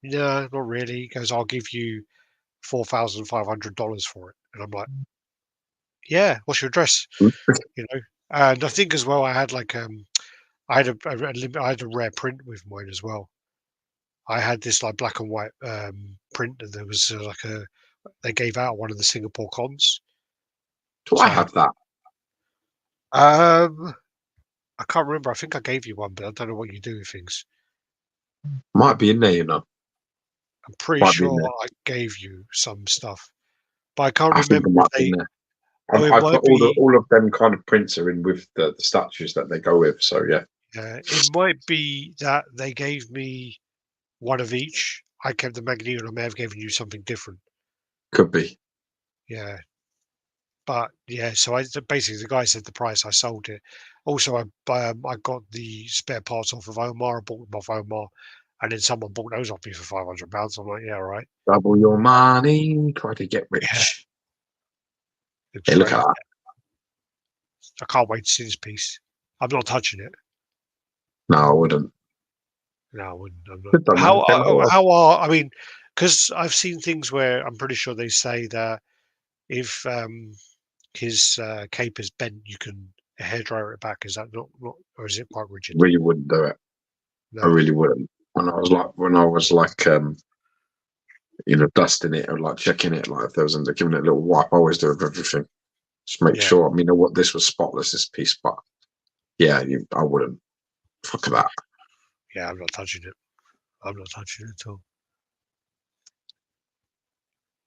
not really. He goes, I'll give you $4,500 for it. And I'm like, yeah, what's your address? You know, and I think as well, I had like I had I had a rare print with mine as well. I had this like black and white print, and there was they gave out at one of the Singapore cons.
Do I
So
have that?
I can't remember. I think I gave you one, but I don't know what you do with things.
Might be in there, you know.
I'm pretty
Might be in
sure
there.
I gave you some stuff, but I can't
I think
remember
it
if
might be in
they.
there.
Oh, it
I've
might
got
be.
all of them kind of prints are in with the statues that they go with. So yeah.
It might be that they gave me one of each. I kept the Magneto, and I may have given you something different.
Could be.
Yeah, but yeah. So basically the guy said the price. I sold it. Also, I got the spare parts off of Omar. I bought them off Omar, and then someone bought those off me for £500. I'm like, yeah, all right.
Double your money, try to get
Yeah,
rich.
looks
Hey, look
great.
at that.
I can't wait to see this piece. I'm not touching it.
No, I wouldn't.
No, I wouldn't. I'm not.
Could done
How
anything.
how are? I mean, because I've seen things where I'm pretty sure they say that if his cape is bent, you can hairdryer it back. Is that not, or is it quite rigid?
Really wouldn't do it. I
No.
really wouldn't. When I was like dusting it or like checking it, like if there was giving it a little wipe, I always do with everything. Just make
Yeah.
sure. I mean, you know what, this was spotless, this piece, but yeah, I wouldn't. Fuck that.
Yeah, I'm not touching it. I'm not touching it at all.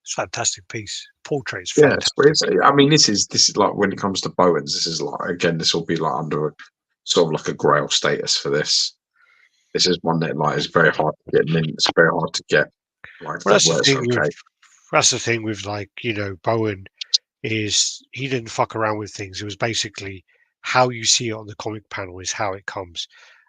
It's a fantastic piece. Portrait's
Yeah,
fantastic.
I mean, this is like when it comes to Bowens, this is like again, this will be like under sort of like a Grail status for this. This is one that like is very hard to get mint. It's very hard to get like
Well,
that where it's okay.
that's the thing with like Bowen is he didn't fuck around with things. It was basically how you see it on the comic panel is how it comes,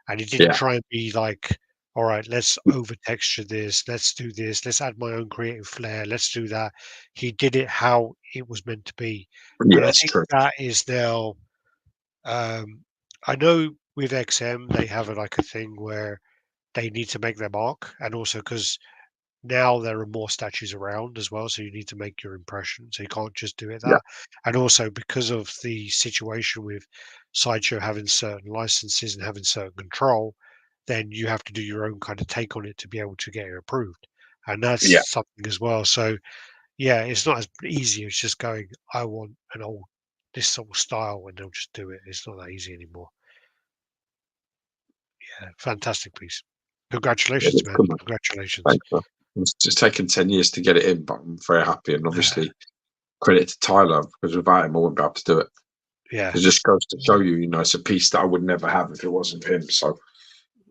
and he didn't
Yeah.
try and be like, all right, let's over texture this, let's do this, let's add my own creative flair, let's do that. He did it how it was meant to be,
Yeah,
and I
it's
think
true.
that is now. I know with XM they have like a thing where they need to make their mark, and also because now there are more statues around as well, so you need to make your impression. So you can't just do it
Yeah.
that. And also because of the situation with Sideshow having certain licenses and having certain control, then you have to do your own kind of take on it to be able to get it approved. And that's
Yeah.
something as well. So yeah, it's not as easy as just going, I want this sort of style, and they'll just do it. It's not that easy anymore. Yeah, fantastic piece. Congratulations, man.
Come on.
Congratulations.
Thanks, man. It's just taken 10 years to get it in, but I'm very happy. And obviously, credit to Tyler, because without him, I wouldn't be able to do it.
Yeah.
It just goes to show you, it's a piece that I would never have if it wasn't for him. So,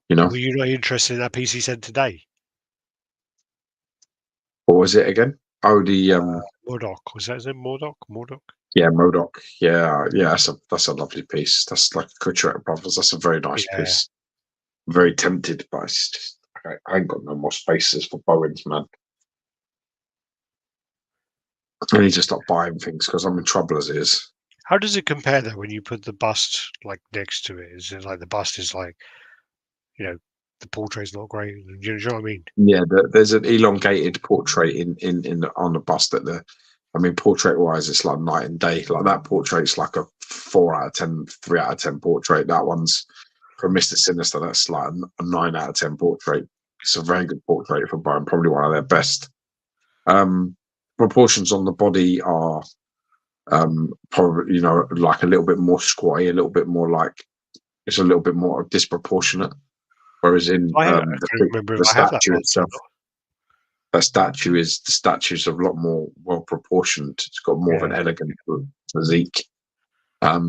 Were you not interested in that piece he sent today?
What was it again? Oh, the
Mordock. Was that his name? Mordock?
yeah, Modoc. Yeah, that's a lovely piece. That's like Kucherek Brothers. That's a very nice piece. Very tempted, but it's just I ain't got no more spaces for Bowens, man. I need to stop buying things because I'm in trouble as it is.
How does it compare though when you put the bust like next to it? Is it like the bust is like, the portrait's not great? Do you know what I mean?
Yeah, there's an elongated portrait on the bust that portrait wise, it's like night and day. Like that portrait's like a 4 out of 10, 3 out of 10 portrait. That one's from Mr. Sinister. That's like a 9 out of 10 portrait. It's a very good portrait for Bowen, probably one of their best. Proportions on the body are probably like a little bit more squatty, a little bit more like it's a little bit more disproportionate. Whereas in
I can't remember if
the
I have that
statue
bust or
itself, the statue's a lot more well proportioned. It's got more of an elegant physique. I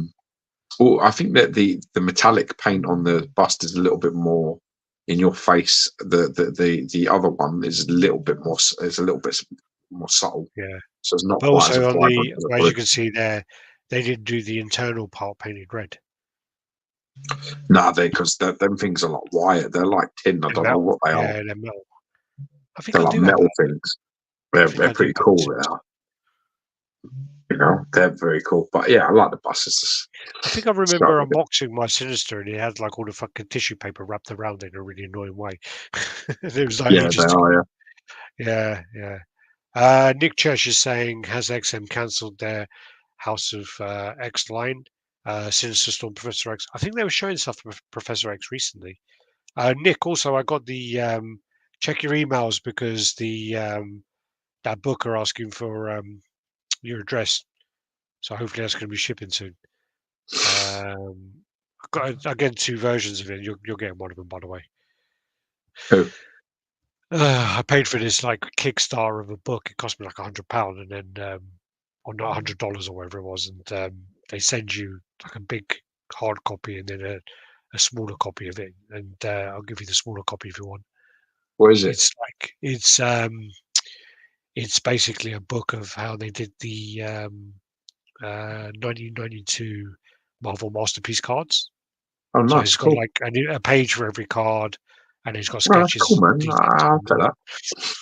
think that the metallic paint on the bust is a little bit more in your face. The other one is a little bit more. It's a little bit more subtle.
Yeah.
So it's not
But
quite as
also as you can
as
see there, they didn't do the internal part painted red.
Nah, because them things are like wire. They're like tin. I don't know what they are.
Yeah, they're metal. I think
They're
I
like
do have
metal
that.
things. They're pretty cool. They are. They're very cool. But yeah, I like the buses.
I think I remember unboxing my Sinister, and it had like all the fucking tissue paper wrapped around it in a really annoying way. It was like
yeah, they are.
Yeah. Nick Church is saying, has XM cancelled their House of X line? Sinister Storm, Professor X. I think they were showing stuff from Professor X recently. Nick, also, I got the check your emails because the that book are asking for your address. So hopefully that's going to be shipping soon. I've got again 2 versions of it. You're getting one of them, by the way.
Who?
I paid for this like Kickstarter of a book. It cost me like £100, and then or not $100 or whatever it was, and they send you like a big hard copy and then a smaller copy of it, and I'll give you the smaller copy if you want.
What is it?
It's basically a book of how they did the 1992 Marvel Masterpiece cards.
Oh, nice.
So it's got
cool.
like a page for every card, and it's got
Oh, that's
sketches.
cool, man. I'll take that.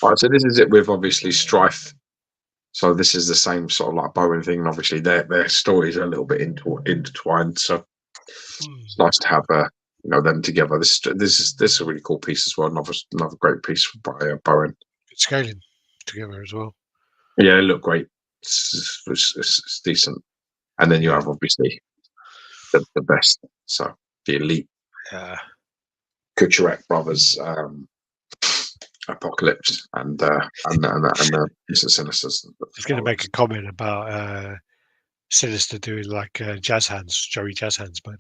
All right, so this is it with obviously Strife. So this is the same sort of like Bowen thing, and obviously their stories are a little bit intertwined. So it's nice to have them together. This is a really cool piece as well. Another great piece by Bowen.
Good scaling together as well.
Yeah, it looked great. It's decent. And then you have obviously the best. So the elite. Kucherek Brothers, Apocalypse, and Mr. Sinister.
Just going to make a comment about Sinister doing like jazz hands, Joey jazz hands, but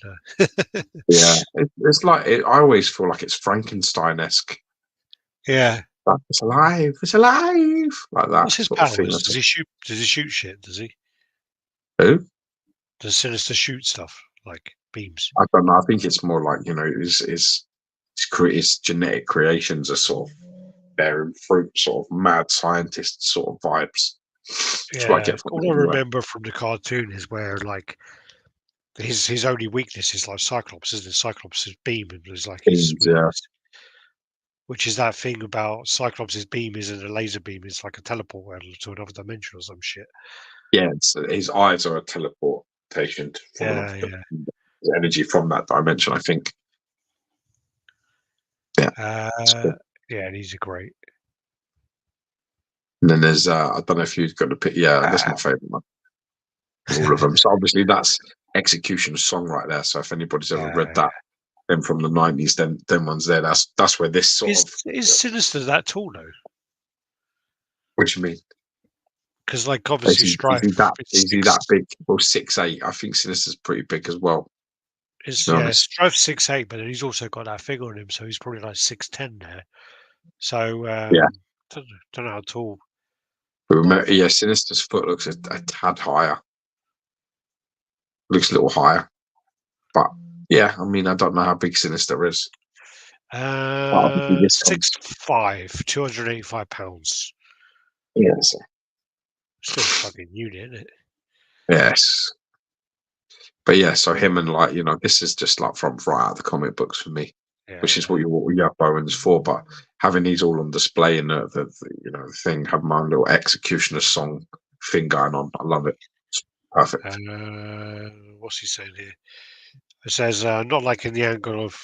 yeah, it's like I always feel like it's Frankenstein-esque.
Yeah,
like, it's alive, like that.
What's his
sort of
powers?
thing.
Does he shoot? Does he shoot shit? Does he?
Who?
Does Sinister shoot stuff? Like beams?
I don't know. I think it's more like, you know, his genetic creations are sort of bearing fruit, sort of mad scientist sort of vibes. That's what I
Yeah,
get from
all
it
I
anyway.
remember from the cartoon is where like his only weakness is like Cyclops, isn't it? Cyclops' beam is like his
Things, yeah,
weakness, which is that thing about Cyclops' beam isn't a laser beam; it's like a teleport to another dimension or some shit.
yeah. His eyes are a teleportation for
Yeah, yeah.
the energy from that dimension. I think. Yeah. It's
Uh,
cool.
yeah, and he's a great.
And then there's I don't know if you've got to pick. Yeah, that's my favorite one. All of them. So obviously that's Executioner's song right there. So if anybody's ever read
Uh,
that, then from the 90s, then them ones there. That's where this sort of.
is Sinister that tall though?
What do you mean?
Because like obviously Strife is
Is he that big? Well, 6'8". I think Sinister's pretty big as well, to be
yeah,
honest.
Strife's 6'8", but then he's also got that figure on him, so he's probably like 6'10" there. So
Yeah.
don't know how tall.
But remember,
Dwarf.
yeah, Sinister's foot looks a tad higher. Looks a little higher. But yeah, I mean, I don't know how big Sinister is. But obviously this comes.
6'5", 285 pounds.
Yes.
Still a fucking unit, isn't it?
Yes. But yeah, so him and like, you know, this is just like from right out of the comic books for me,
Yeah,
which is
yeah.
what you have Bowens for. But having these all on display and the you know thing, have my own little Executioner song thing going on. I love it. It's perfect.
What's he saying here? It says, not like in the angle of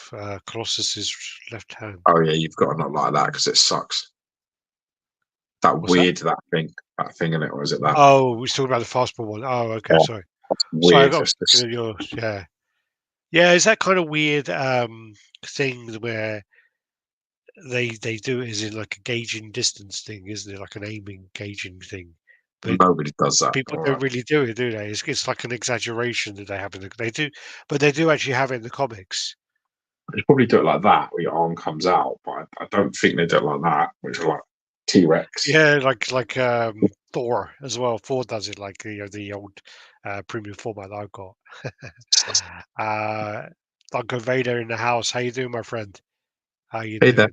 Colossus's left hand.
Oh yeah, you've got to not like that because it sucks. That
What's that?
weird that thing in it, or is it that?
Oh, we're talking about the fastball one. Oh, okay,
Oh,
sorry.
that's
Sorry, I
weird.
got
It's
thinking
just
of yours. Yeah, yeah. Is that kind of weird thing where they do it as in like a gauging distance thing, isn't it? Like an aiming gauging thing, but
nobody does that.
people
All
don't
right,
really do it, do they? It's like an exaggeration that they have in the they do, but they do actually have it in the comics.
you probably do it like that, where your arm comes out, but I don't think they do it like that, which is like T-Rex.
Yeah, like Thor as well. Thor does it like the old premium format that I've got. uh, Uncle Vader in the house. How you doing, my friend? How you
Hey there.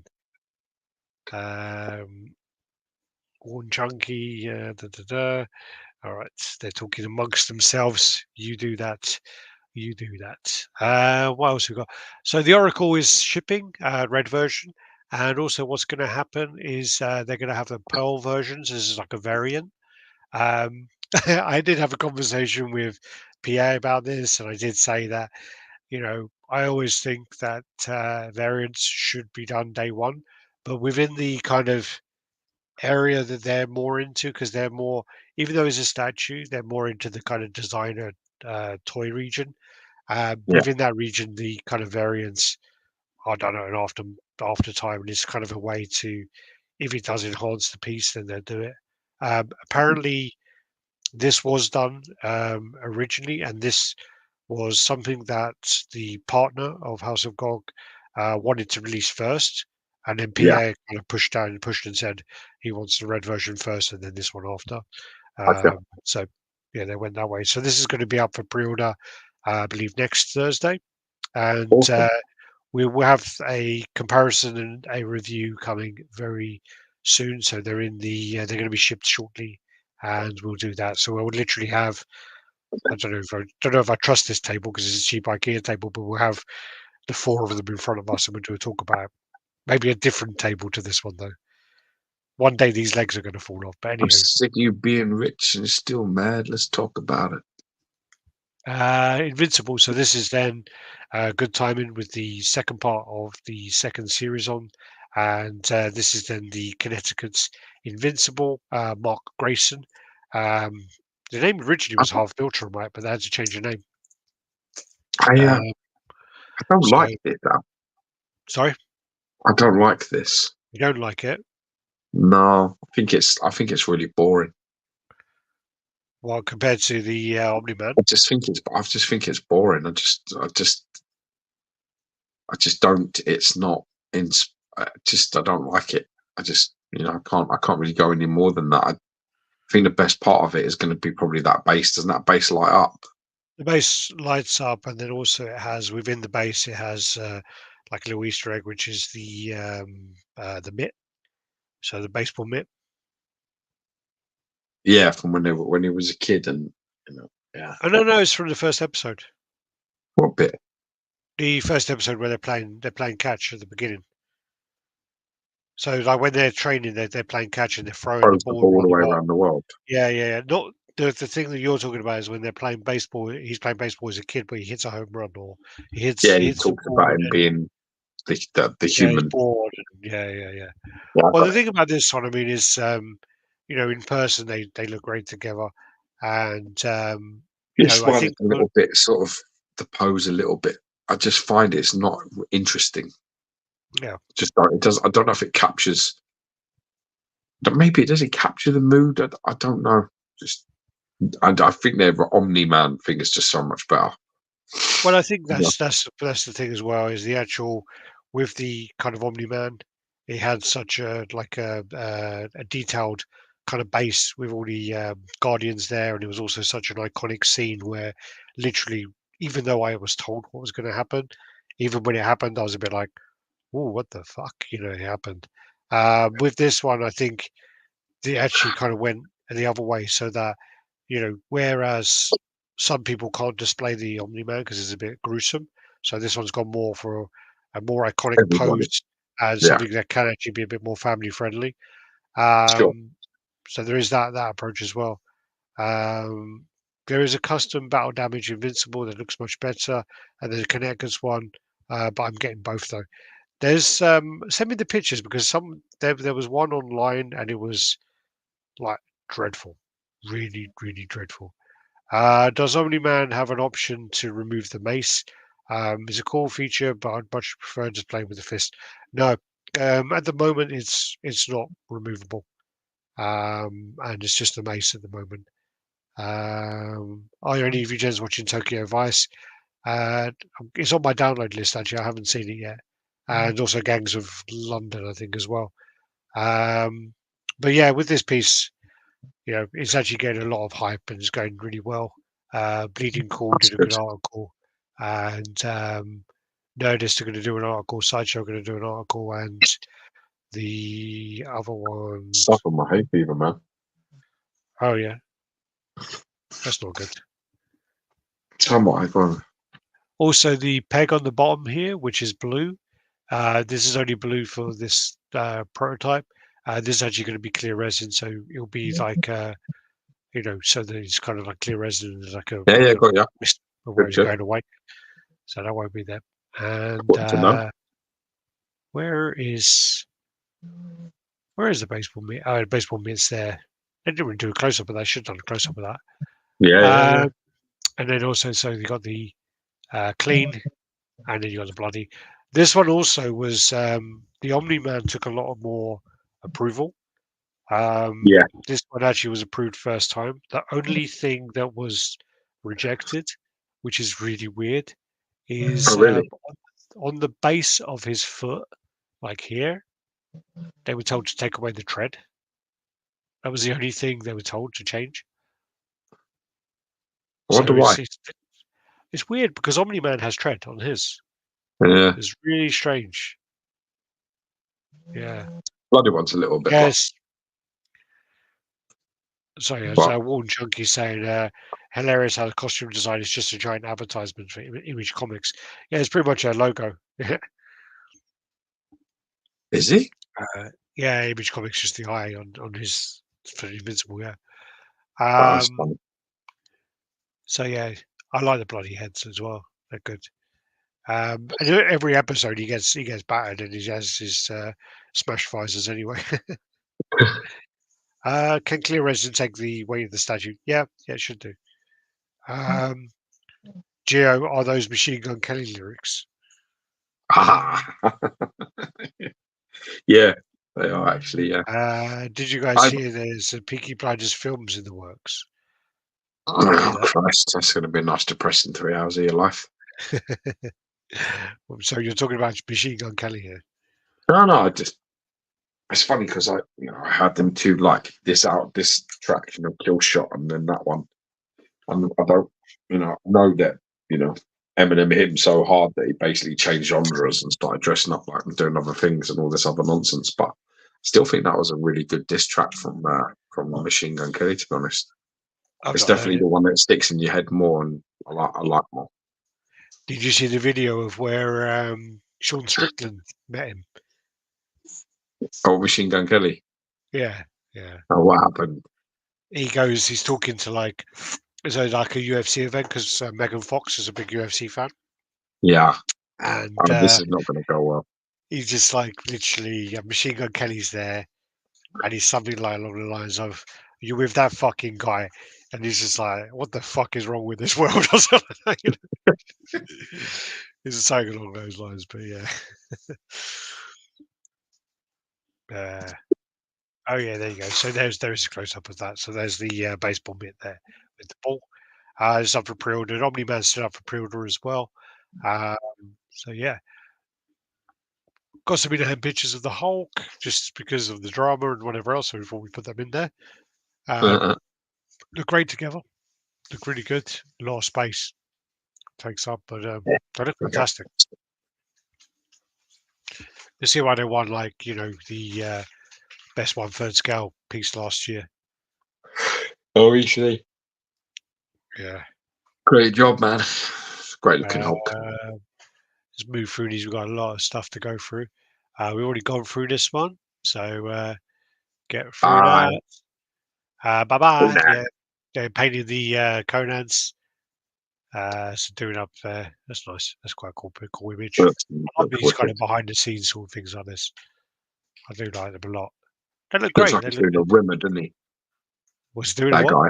doing? Warren Chunky. Da, da, da. All right, they're talking amongst themselves. You do that. You do that. What else we got? So the Oracle is shipping red version, and also what's going to happen is they're going to have the Pearl versions. This is like a variant. Um, I did have a conversation with PA about this, and I did say that I always think that variants should be done day one, but within the kind of area that they're more into, because they're more, even though it's a statue, they're more into the kind of designer toy region.
Yeah,
Within that region, the kind of variants, I don't know, and after time, and it's kind of a way to, if it does enhance the piece, then they'll do it. Apparently, this was done originally, and this was something that the partner of House of Gog wanted to release first, and then
yeah.
PA kind of pushed and said he wants the red version first, and then this one after.
I feel
So yeah, they went that way. So this is going to be up for pre-order, I believe, next Thursday, and
awesome.
we will have a comparison and a review coming very soon. So they're going to be shipped shortly, and we'll do that. So we'll literally have, I don't know if I trust this table because it's a cheap IKEA table, but we'll have the four of them in front of us and we'll do a talk about it. Maybe a different table to this one though. One day these legs are going to fall off. But
I'm
anywho,
sick of you being rich and still mad. Let's talk about it.
Invincible. So this is then good timing with the second part of the second series on, and this is then the Connecticut's Invincible, Mark Grayson. Um, the name originally
I,
was Half Beltram, right? But they had to change the name.
I
Um,
don't
so
like it. Though.
sorry,
I don't like this.
you don't like it?
No, I think it's really boring.
Well, compared to the Omni-Man.
I just think it's boring. I just don't. It's not. In, I don't like it. I just, I can't really go any more than that. I think the best part of it is going to be probably that base. Doesn't that base light up?
The base lights up, and then also it has within the base it has like a little Easter egg, which is the mitt, so the baseball mitt.
Yeah, from when he was a kid, and yeah.
Oh no, it's from the first episode.
What bit?
The first episode where they're playing catch at the beginning. So like when they're training, they're playing catch and they're throwing the
Throws the
ball
ball all
around
the
the
way
world.
around the world.
Yeah. Not the thing that you're talking about is when they're playing baseball. He's playing baseball as a kid, but he hits a home run or
Yeah,
he
he
hits the
talks
ball
about
and
him
then
being the
he's
human.
bored. And, yeah.
Yeah, I
Well,
got
the
it.
thing about this one, I mean, is in person they look great together, and
This
I
one
think
a little bit sort of the pose a little bit. I just find it's not interesting.
yeah.
Just it does. I don't know if it captures. Maybe it doesn't capture the mood. I don't know. Just I think their Omni Man thing is just so much better.
Well, I think
Yeah.
that's the thing as well is the actual with the kind of Omni Man, it had such a detailed kind of base with all the guardians there, and it was also such an iconic scene where literally, even though I was told what was going to happen, even when it happened, I was a bit like, "Oh, what the fuck?" It happened. With this one, I think they actually kind of went the other way, so that whereas some people can't display the Omni Man because it's a bit gruesome, so this one's gone more for a more iconic
Everybody.
pose and
Yeah.
something that can actually be a bit more family friendly.
Sure.
So there is that approach as well. Um, there is a custom battle damage Invincible that looks much better, and there's a Connectors one, but I'm getting both though. There's send me the pictures because there was one online and it was like dreadful, really really dreadful. Does Omni-Man have an option to remove the mace? It's a cool feature, but I'd much prefer to play with the fist. No, at the moment it's not removable, and it's just the mace at the moment. Are any of you gents watching Tokyo Vice? Uh, it's on my download list actually. I haven't seen it yet, and also Gangs of London, I think as well. Um, but yeah, with this piece, it's actually getting a lot of hype and it's going really well. Bleeding Cool
That's
did a
good.
good article, and Nerdist are going to do an article. Sideshow are going to do an article, and the other one,
Suffer my hay fever, man.
oh yeah, that's not good.
Come on, go.
Also, the peg on the bottom here, which is blue. This is only blue for this prototype. This is actually going to be clear resin, so it'll be like so that it's kind of like clear resin, there's like a
Yeah, got ya.
mist of where
Good,
it's
good.
going away. So that won't be there. And
Important to know.
where is the baseball mitt? Oh, the baseball mitt's there. They didn't really do a close up of that. I should have done a close up of that.
Yeah.
And then also, so you got the clean, and then you got the bloody. This one also was the Omni Man took a lot of more approval.
Yeah.
This one actually was approved first time. The only thing that was rejected, which is really weird,
Oh,
is
really?
on the base of his foot, like here, they were told to take away the tread. That was the only thing they were told to change.
I
So
wonder why.
it's weird because Omni Man has tread on his.
Yeah.
It's really strange. Yeah.
Bloody one's a little bit rough.
Yes. Sorry, as
But
Warren Chunky saying, hilarious how the costume design is just a giant advertisement for Image Comics. Yeah, it's pretty much a logo.
is he?
Yeah, Image Comics just the eye on his for Invincible. Yeah.
Oh, that's
Um,
funny.
so yeah, I like the bloody heads as well. They're good. And every episode he gets battered and he has his smash visors anyway. Can clear resin take the weight of the statue? Yeah, it should do. Geo, are those Machine Gun Kelly lyrics?
Ah. Yeah, they are actually. Yeah.
Did you guys
I.
hear there's a Peaky Blinders films in the works?
Oh, Christ, that's going to be a nice depressing 3 hours of your life.
So you're talking about Machine Gun Kelly here?
No, it's funny because I had them two like this track, Kill Shot, and then that one. And I don't. I know that Eminem hit him so hard that he basically changed genres and started dressing up like and doing other things and all this other nonsense. But I still think that was a really good diss track from Machine Gun Kelly. To be honest, it's definitely the one that sticks in your head more, and I like more.
Did you see the video of where Sean Strickland met him?
Oh, Machine Gun Kelly.
Yeah.
Oh, what happened?
He's talking to like a UFC event because Megan Fox is a big UFC fan.
Yeah.
And
this is not going to go well.
He's just like literally Machine Gun Kelly's there, and he's something like along the lines of, "You with that fucking guy?" And he's just like, "What the fuck is wrong with this world?" or something. It's something along those lines, but yeah. Oh yeah, there you go. So there's a close up of that. So there's the baseball mitt there with the ball. It's up for pre-order. Omni-Man's still up for pre-order as well. So yeah, got some in-hand pictures of the Hulk just because of the drama and whatever else. So before we put them in there, look great together. Look really good. A lot of space takes up, but they look fantastic. You see why they won, like the best 1/3 scale piece last year.
Oh, actually,
yeah,
great job, man. Great looking Hulk.
Let's move through these. We've got a lot of stuff to go through. We've already gone through this one, so get through that. Bye bye. Yeah, they're painting the Conans. So doing up there. That's nice. That's quite a cool image. I love these kind of behind the scenes sort of things like this. I do like them a lot. They look great.
Like he's doing a rimmer, doesn't he?
Was he doing
that
what?
guy?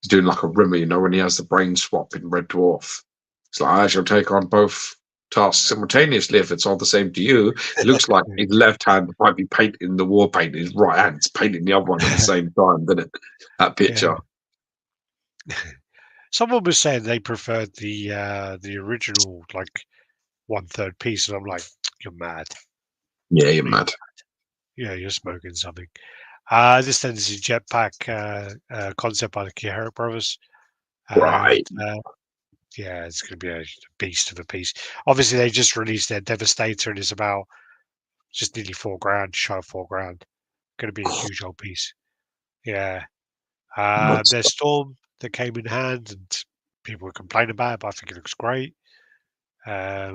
He's doing like a rimmer, when he has the brain swap in Red Dwarf. It's like, I shall take on both tasks simultaneously if it's all the same to you. It looks like his left hand might be painting the war paint, his right hand's painting the other one at the same time, doesn't it? That picture.
Yeah. Someone was saying they preferred the original, like 1/3 piece, and I'm like, you're mad.
Yeah, you're mad.
Yeah, you're smoking something. This then is a jetpack concept by the Kihara brothers.
Right.
Yeah, it's going to be a beast of a piece. Obviously, they just released their Devastator, and it's about just nearly $4,000, shy of $4,000. Going to be a huge old piece. Yeah. Their Storm that came in hand, and people were complaining about it, but I think it looks great. I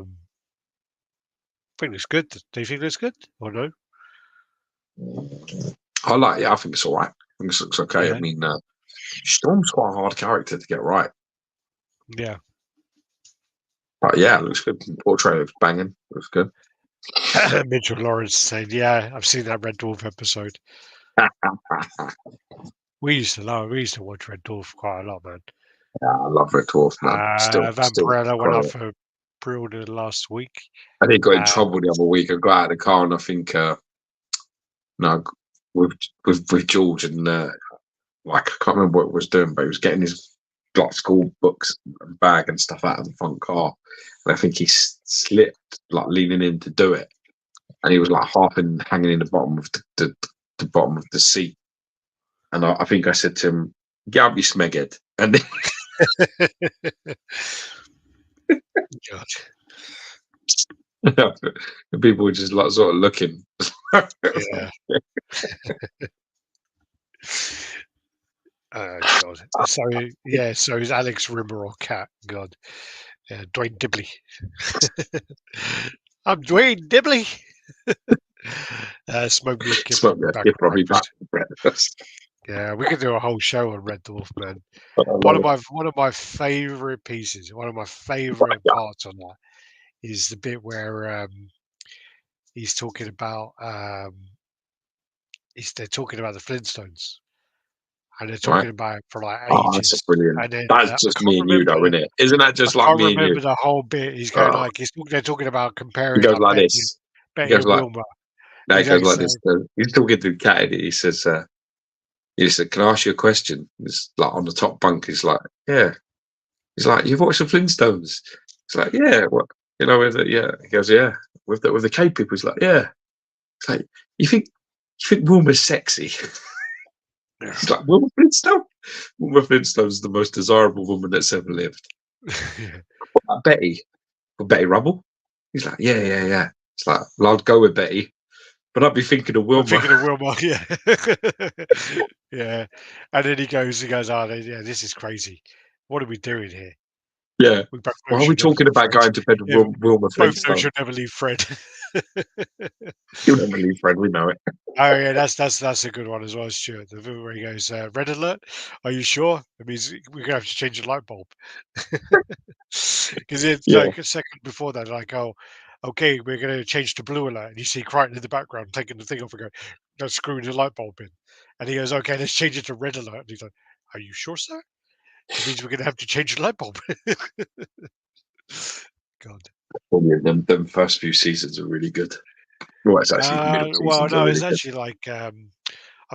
think it looks good. Do you think it looks good or no?
I think it's all right. I think it looks okay. Yeah. I mean, Storm's quite a hard character to get right.
Yeah.
But yeah, it looks good. Portrait of banging. Looks good.
Mitchell Lawrence saying, yeah, I've seen that Red Dwarf episode. We used to watch Red Dwarf quite a lot, man.
Yeah, I love Red Dwarf, man.
Vampirella went off for pre-order last week.
I think got in trouble the other week. I got out of the car and I think with George and like I can't remember what he was doing, but he was getting his like school books and bag and stuff out of the front car, and I think he slipped like leaning in to do it, and he was like hanging in the bottom of the bottom of the seat, and I think I said to him, "Get up, you smeghead," and
God.
And people were just like sort of looking.
Yeah. Oh God. So is Alex Rimmer or Cat? God. Dwayne Dibley. I'm Dwayne Dibley. Smoke me a kip.
Probably back for breakfast.
Yeah, we could do a whole show on Red Dwarf, man. One of my favorite pieces, one of my favorite parts on that is the bit where he's talking about they're talking about the Flintstones, and they're talking about it for like ages.
That's brilliant.
And then,
that's just me and you, though, isn't it? Isn't that just like me and you?
I remember the whole bit. He's going they're talking about comparing.
He goes like this.
He goes like
this. He's talking to the cat. He says, "Can I ask you a question?" It's like on the top bunk. He's like, "Yeah." He's like, "You've watched the Flintstones?" He's like, "Yeah." What? Yeah. He goes, "Yeah." With the cave people. He's like, "Yeah." It's like, you think Wilma's sexy? He's like, Wilma Flintstone? Wilma Flintstone's the most desirable woman that's ever lived. Betty. Well, Betty Rubble? He's like, yeah. It's like, well, I'd go with Betty, but I'd be thinking of
I'm
Wilma.
thinking of Wilma, yeah. Yeah. And then he goes, oh, yeah, this is crazy. What are we doing here?
Yeah.
We both
Why are we talking about going to bed with Wilma
both know
Flintstone?
she'll never leave Fred.
You'll never leave Fred, we know it.
Oh yeah, that's a good one as well, Stuart. The bit where he goes, "Red alert, are you sure?" It means we're gonna have to change the light bulb. Because it's
Yeah.
like a second before that, like, oh, okay, we're gonna change to blue alert, and you see Crichton in the background taking the thing off and going, "No, screwing the light bulb in," and he goes, "Okay, let's change it to red alert." And he's like, "Are you sure, sir? It means we're gonna have to change the light bulb." God.
Well, yeah, them first few seasons are really good. Well, it's actually the middle
Well,
seasons are
no,
really
it's
good.
actually like I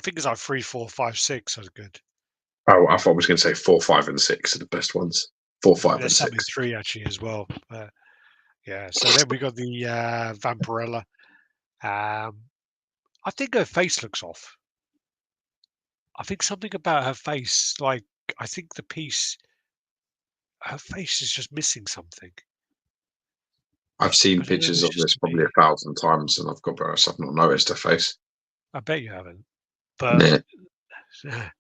think it's like 3, 4, 5, 6 are good.
Oh, I thought I was going to say 4, 5, and 6 are the best ones. 4, 5,
There's
and
some in
6.
3 actually as well. Yeah. So then we got the Vampirella. I think her face looks off. I think something about her face, like I think her face is just missing something.
I've seen
I don't know if
pictures
it's
of this
just
probably
me.
1,000 times, and I've not noticed her face.
I bet you haven't. But
Yeah.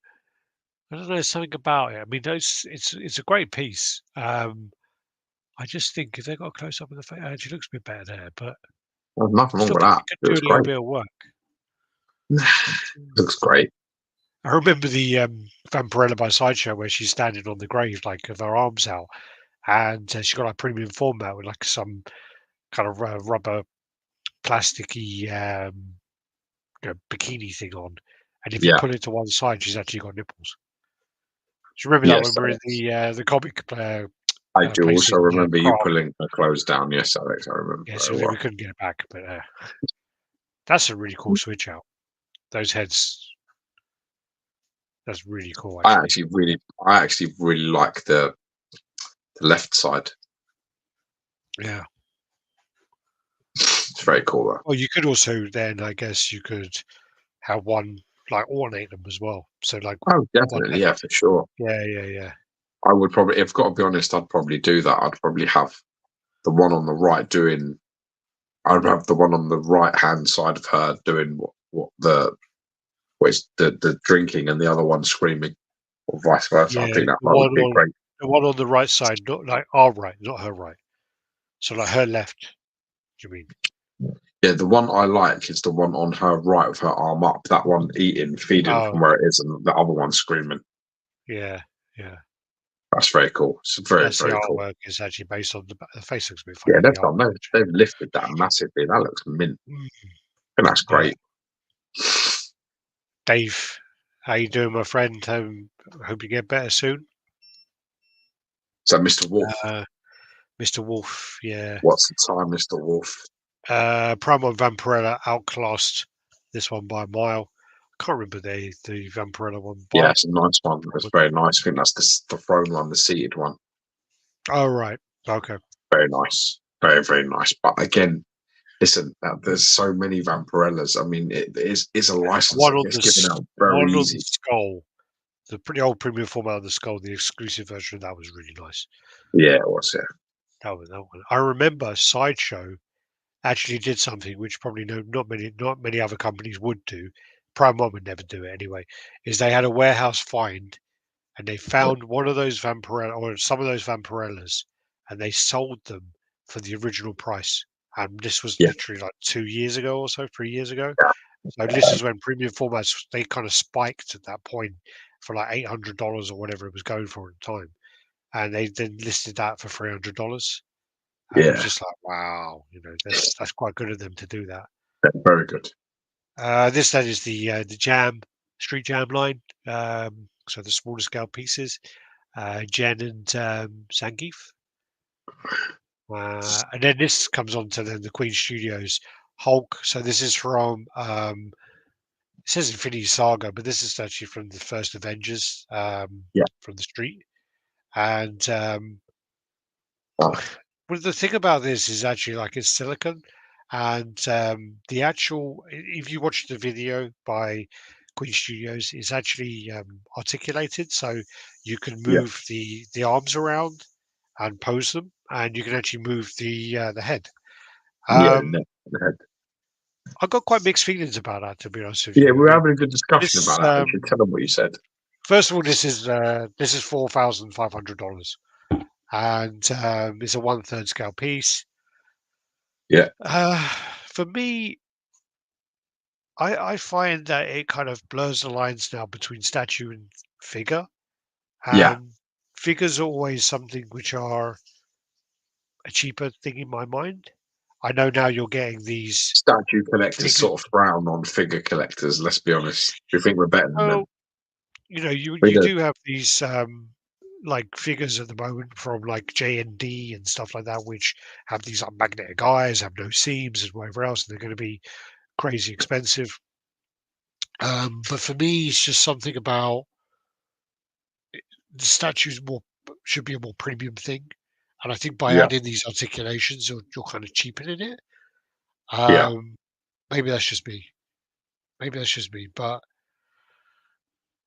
I don't know, something about it. I mean, it's a great piece. I just think if they got a close up of the face, she looks a bit better there, but
There's nothing
I
wrong
still
with
think
that.
they could
It
do
looks
a little
great.
bit of work.
Looks great.
I remember the Vampirella by Sideshow where she's standing on the grave, like with her arms out, and she's got like premium format with like some kind of rubber, plasticky bikini thing on. And if you
Yeah.
pull it to one side, she's actually got nipples. Do you remember that
Yes,
when we were in the comic
I do
place
also
in
remember you
Prague?
pulling her clothes down. Yes, Alex, I remember
Yeah,
very
so then we
well.
couldn't get it back, but that's a really cool switch out. Those heads, that's really cool,
I
actually.
actually really like the left side.
Yeah.
It's very cool, though.
Well, you could also then, I guess, you could have one like ornate them as well. So like
Oh,
one
definitely,
head.
yeah, for sure.
Yeah.
I would probably, if I've got to be honest, I'd probably do that. I'd probably have the one on the right doing. I'd have the one on the right hand side of her doing what is the drinking, and the other one screaming, or vice versa. I
Yeah,
think that would be great.
the one on the right side, not like our right, not her right. So like her left. Do you mean?
Yeah, the one I like is the one on her right with her arm up. That one feeding
Oh,
from where it is, and the other one screaming.
yeah.
That's very cool. It's very,
That's the
very cool.
artwork is actually based on the face looks a bit
Yeah,
funny. The artwork.
they've lifted that massively. That looks mint.
Mm,
And that's
yeah.
great.
Dave, how you doing, my friend? Hope you get better soon.
So, Mr. Wolf,
Mr. Wolf, yeah.
what's the time, Mr. Wolf?
Primo Vampirella outclassed this one by a mile. I can't remember the Vampirella one.
Yeah, it's a nice one. It's very nice. I think that's the throne one, the seated one.
Oh, right. Okay.
Very nice. Very, very nice. But again, listen, there's so many Vampirellas. I mean, it's a license
One
that
on
gets
the
given out very
one on
easy.
the skull, the pretty old premium format of the skull, the exclusive version, that was really nice.
Yeah, it was, yeah.
That one. I remember Sideshow actually did something which probably not many other companies would do. Prime One would never do it anyway. Is they had a warehouse find and they found one of those Vampirella or some of those Vampirellas, and they sold them for the original price. And this was
Yeah.
literally like 2 years ago or so, 3 years ago.
Yeah.
So this is when premium formats they kind of spiked at that point for like $800 or whatever it was going for at the time, and they then listed that for $300. And it was
Yeah,
just like, wow, that's quite good of them to do that.
very good.
This then is the Jam Street Jam line. So the smaller scale pieces, Jen and Zangief. And then this comes on to then the Queen Studios Hulk. So this is from it says Infinity Saga, but this is actually from the first Avengers from the street. And well, the thing about this is actually like it's silicon, and the actual if you watch the video by Queen Studios is actually articulated, so you can
Yeah.
move the arms around and pose them, and you can actually move the head.
Yeah.
Um, I got quite mixed feelings about that, to be honest with
Yeah,
you.
we
I
were
mean,
having a good discussion
this
about that. You should tell them what you said.
first of all, this is $4,500, and it's a 1/3 scale piece.
Yeah.
For me, I find that it kind of blurs the lines now between statue and figure.
Yeah.
Figures are always something which are a cheaper thing in my mind. I know now you're getting these
Statue collectors
figures.
sort of frown on figure collectors, let's be honest. We think we're better than them.
Well, you know, you
We
you
do.
do have these like figures at the moment from like J&D and stuff like that, which have these like magnetic eyes, have no seams and whatever else, and they're going to be crazy expensive. But for me, it's just something about the statues should be a more premium thing. And I think by
Yeah.
adding these articulations, you're kind of cheapening it.
Yeah.
Maybe that's just me. Maybe that's just me. But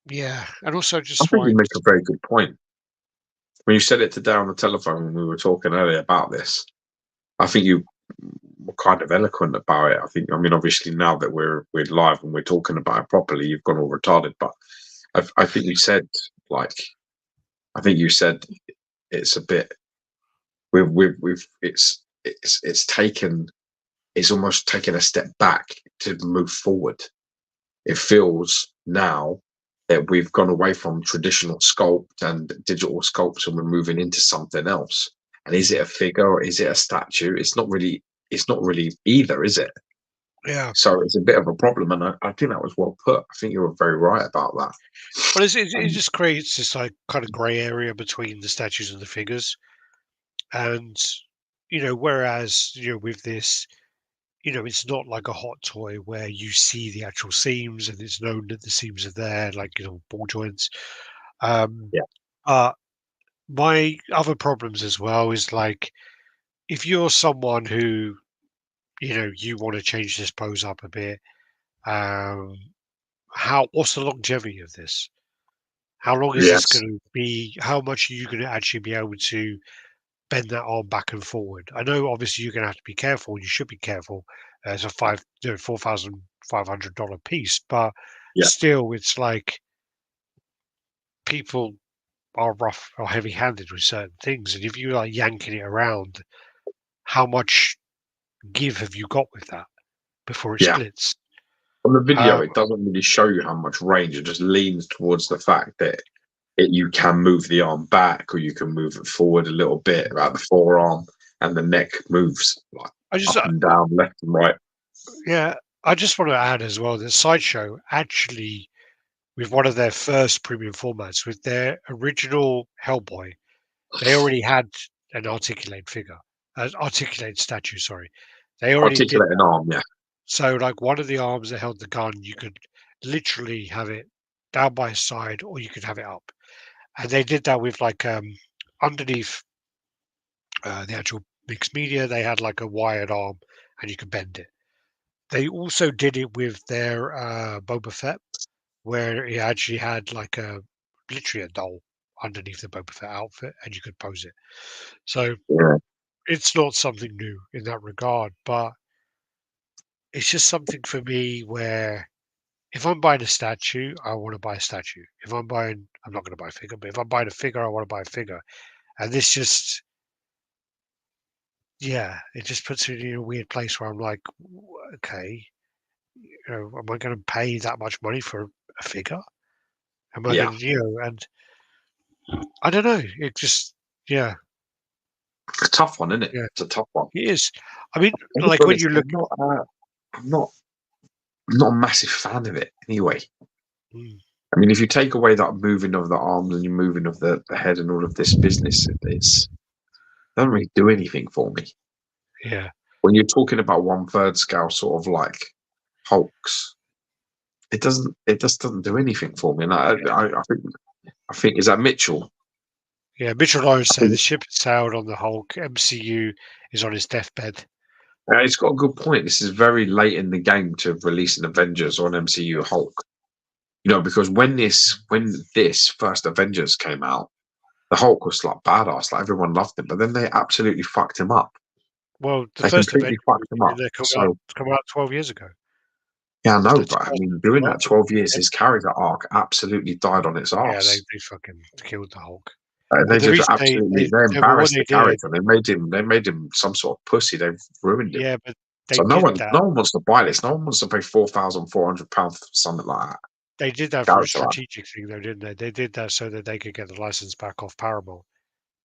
yeah, and also I
I
just
think you
find
make a very good point. When you said it today on the telephone when we were talking earlier about this, I think you were kind of eloquent about it. I mean, obviously now that we're live and we're talking about it properly, you've gone all retarded. But I think you said like, I think you said it's a bit. We've it's almost taken a step back to move forward. It feels now that we've gone away from traditional sculpt and digital sculpts and we're moving into something else. And is it a figure or is it a statue? It's not really either, is it?
yeah.
So it's a bit of a problem, and I think that was well put. I think you were very right about that.
Well, it
Um,
just creates this like kind of grey area between the statues and the figures, and whereas with this, it's not like a hot toy where you see the actual seams and it's known that the seams are there, like ball joints. Um,
yeah,
uh, my other problems as well is like if you're someone who you want to change this pose up a bit, um, what's the longevity of this? How long is this
yes,
going to be? How much are you going to actually be able to bend that arm back and forward? I know obviously you're going to have to be careful. You should be careful. It's a $4,500 piece, but
yeah,
still, it's like people are rough or heavy-handed with certain things, and if you are yanking it around, how much give have you got with that before it
yeah.
splits?
On the video,
Um,
it doesn't really show you how much range. It just leans towards the fact that you can move the arm back or you can move it forward a little bit about the forearm, and the neck moves like
I just,
up and down, left and right.
yeah, I just want to add as well that Sideshow actually, with one of their first premium formats, with their original Hellboy, they already had an articulated statue. Sorry, they already did
Articulate an
that.
arm, yeah.
So, like one of the arms that held the gun, you could literally have it down by his side, or you could have it up. And they did that with like underneath the actual mixed media, they had like a wired arm, and you could bend it. They also did it with their Boba Fett, where he actually had like literally a doll underneath the Boba Fett outfit, and you could pose it. So
Yeah,
it's not something new in that regard, but it's just something for me where if I'm buying a statue, I want to buy a statue. I'm not going to buy a figure, but if I'm buying a figure, I want to buy a figure. And this just, yeah, it just puts me in a weird place where I'm like, okay, am I going to pay that much money for a figure? Am I
yeah.
going to, and I don't know. It just, yeah,
It's a tough one, isn't it?
yeah,
It's a tough one.
it is. I mean,
I'm
like when
honest,
you look,
I'm not a massive fan of it anyway.
mm,
I mean, if you take away that moving of the arms and you're moving of the head and all of this business, it doesn't really do anything for me.
yeah,
When you're talking about 1/3 scale, sort of like Hulks, it just doesn't do anything for me. And I think is that Mitchell?
yeah. Mitchell Lawrence
I
said
think
the ship has sailed on the Hulk. MCU is on his deathbed.
it's got a good point. This is very late in the game to release an Avengers or an MCU Hulk. because when this first Avengers came out, the Hulk was like badass, like everyone loved him, but then they absolutely fucked him up.
Well, the
They
first
completely
Avengers
fucked him up.
movie
So
come out 12 years ago.
yeah, I know,
The
but I mean, doing that 12 years,
Yeah,
his character arc absolutely died on its
yeah,
arse.
they fucking killed the Hulk.
They
But the
just
reason
they
but what
embarrassed
they
the
did,
character. They made him some sort of pussy. They've ruined him.
yeah, but they
So
did that.
no one wants to buy this. No one wants to pay £4,400 for something like that.
They did that for a
Character arc.
strategic thing, though, didn't they? They did that so that they could get the license back off Paramount.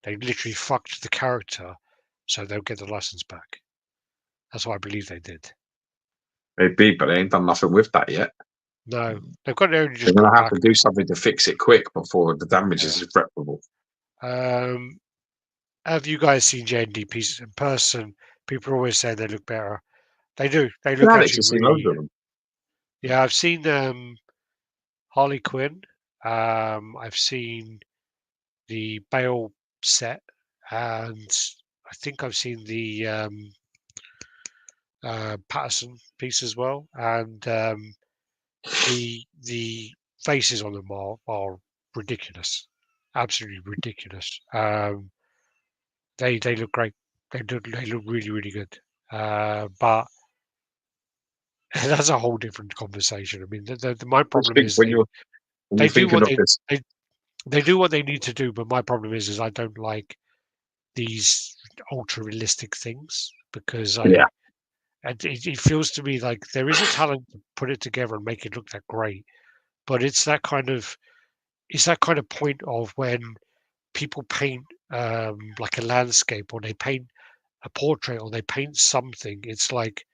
They literally fucked the character so they'll get the license back. That's what I believe they did.
Maybe, but they ain't done nothing with that yet.
No, they've got only
They're
just
going
got
to have
back.
to do something to fix it quick before the damage
Yeah.
is irreparable.
Have you guys seen J&D pieces in person? People always say they look better. They do. They
Yeah,
look
Alex
actually
has seen loads
really.
of them.
Yeah, I've seen Harley Quinn. I've seen the Bale set, and I think I've seen the Patterson piece as well. And the faces on them are ridiculous, absolutely ridiculous. They look great. They look really really good. But that's a whole different conversation. I mean, my
I
problem
think
is
when you're
they do
thinking
what
of this,
they they do what they need to do. But my problem is I don't like these ultra realistic things because
yeah,
it feels to me like there is a talent to put it together and make it look that great, but it's that kind of point of when people paint like a landscape or they paint a portrait or they paint something. It's like,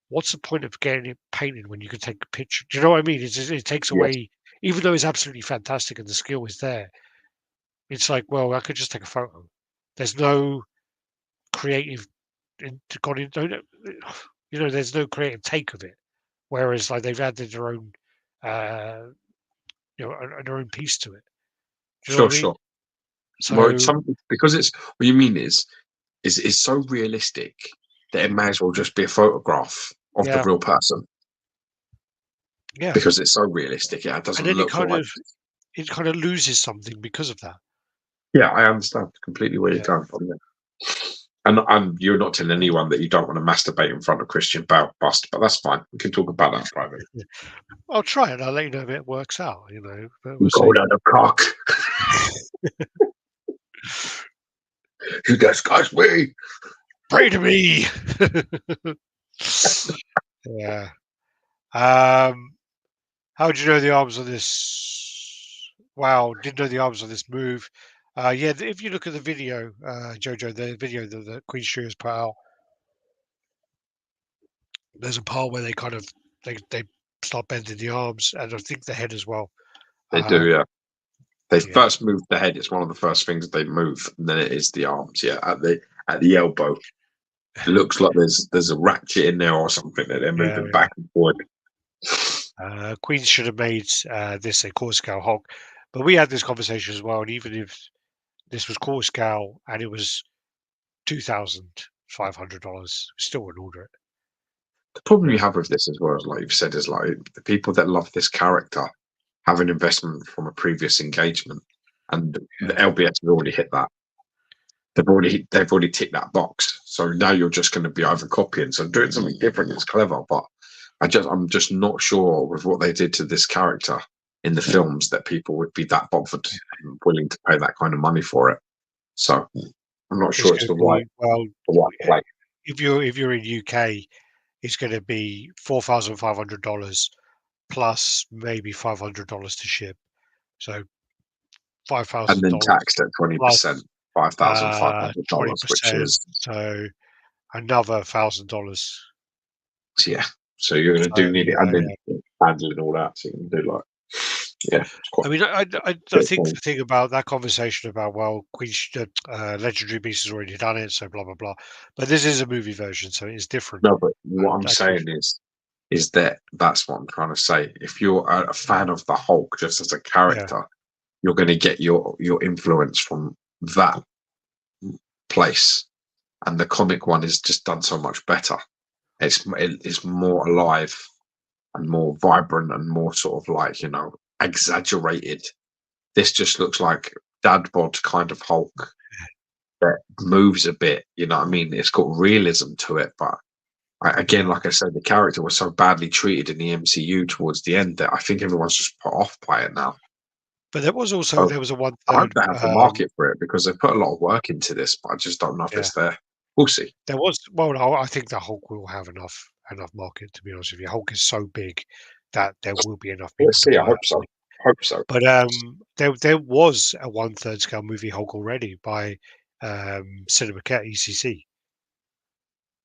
what's the point of getting it painted when you can take a picture? Do you know what I mean? It takes
yes,
away, even though it's absolutely fantastic and the skill is there. It's like, well, I could just take a photo. There's no creative gone in, there's no creative take of it. Whereas like they've added their own, uh, their own piece to it. Do you know
sure,
what I mean?
sure. Well, it's
So
something because it's what you mean is it's so realistic that it may as well just be a photograph of the
yeah,
real person
yeah,
because it's so realistic. Yeah, it
and
doesn't
then
look like.
it kind of loses something because of that.
Yeah, I understand completely where you're
Yeah.
going from there. And you're not telling anyone that you don't want to masturbate in front of Christian Bust, but that's fine. We can talk about that privately.
I'll try it. I'll let you know if it works out. But
You
we'll see.
go down the cock. You disgust me.
Pray to me. Yeah. How would you know the arms on this? Wow, didn't know the arms on this move. Yeah, if you look at the video, Jojo, the video that Queen Studios put out, there's a part where they kind of they start bending the arms and I think the head as well.
They do, yeah. They
Yeah,
first move the head. It's one of the first things they move, and then it is the arms. Yeah, at the elbow. It looks like there's a ratchet in there or something that they're
yeah,
moving back and forth.
Queens should have made this a core scale Hulk, but we had this conversation as well. And even if this was core scale and it was $2,500, still wouldn't order it.
The problem you have with this as well, as like you've said, is like the people that love this character have an investment from a previous engagement, and the LBS has already hit that. They've already ticked that box. So now you're just going to be over copying. So doing something different is clever, but I'm just not sure with what they did to this character in the films that people would be that bothered and willing to pay that kind of money for it. So I'm not sure it's the right play.
If you're in UK, it's going to be $4,500 plus maybe $500 to ship. So
And then
$5,000
taxed at 20%,
plus
$5,500, which
20%.
is
So another $1,000.
yeah. So you're going to do need it, and then handling all that. So you can do like
I mean, I think the thing about that conversation about Queen Legendary Beast has already done it, so blah blah blah. But this is a movie version, so it's different.
No, but what I'm saying is that's what I'm trying to say. If you're a fan of the Hulk just as a character, you're going to get your influence from that place, and the comic one is just done so much better. It's more alive. and more vibrant and more sort of like, exaggerated. This just looks like dad bod kind of Hulk that moves a bit. You know what I mean? It's got realism to it, but again, like I said, the character was so badly treated in the MCU towards the end that I think everyone's just put off by it now.
But there was also
So
there was a one
I hope
third.
they have the market for it because they put a lot of work into this, but I just don't know if
Yeah,
it's there. We'll see.
there was. Well, no, I think the Hulk will have enough market. To be honest with you, Hulk is so big that there will be enough people
Let's
to
see. I
buy it.
hope so. Hope so.
But there was a 1/3 scale movie Hulk already by Cinemaket ECC.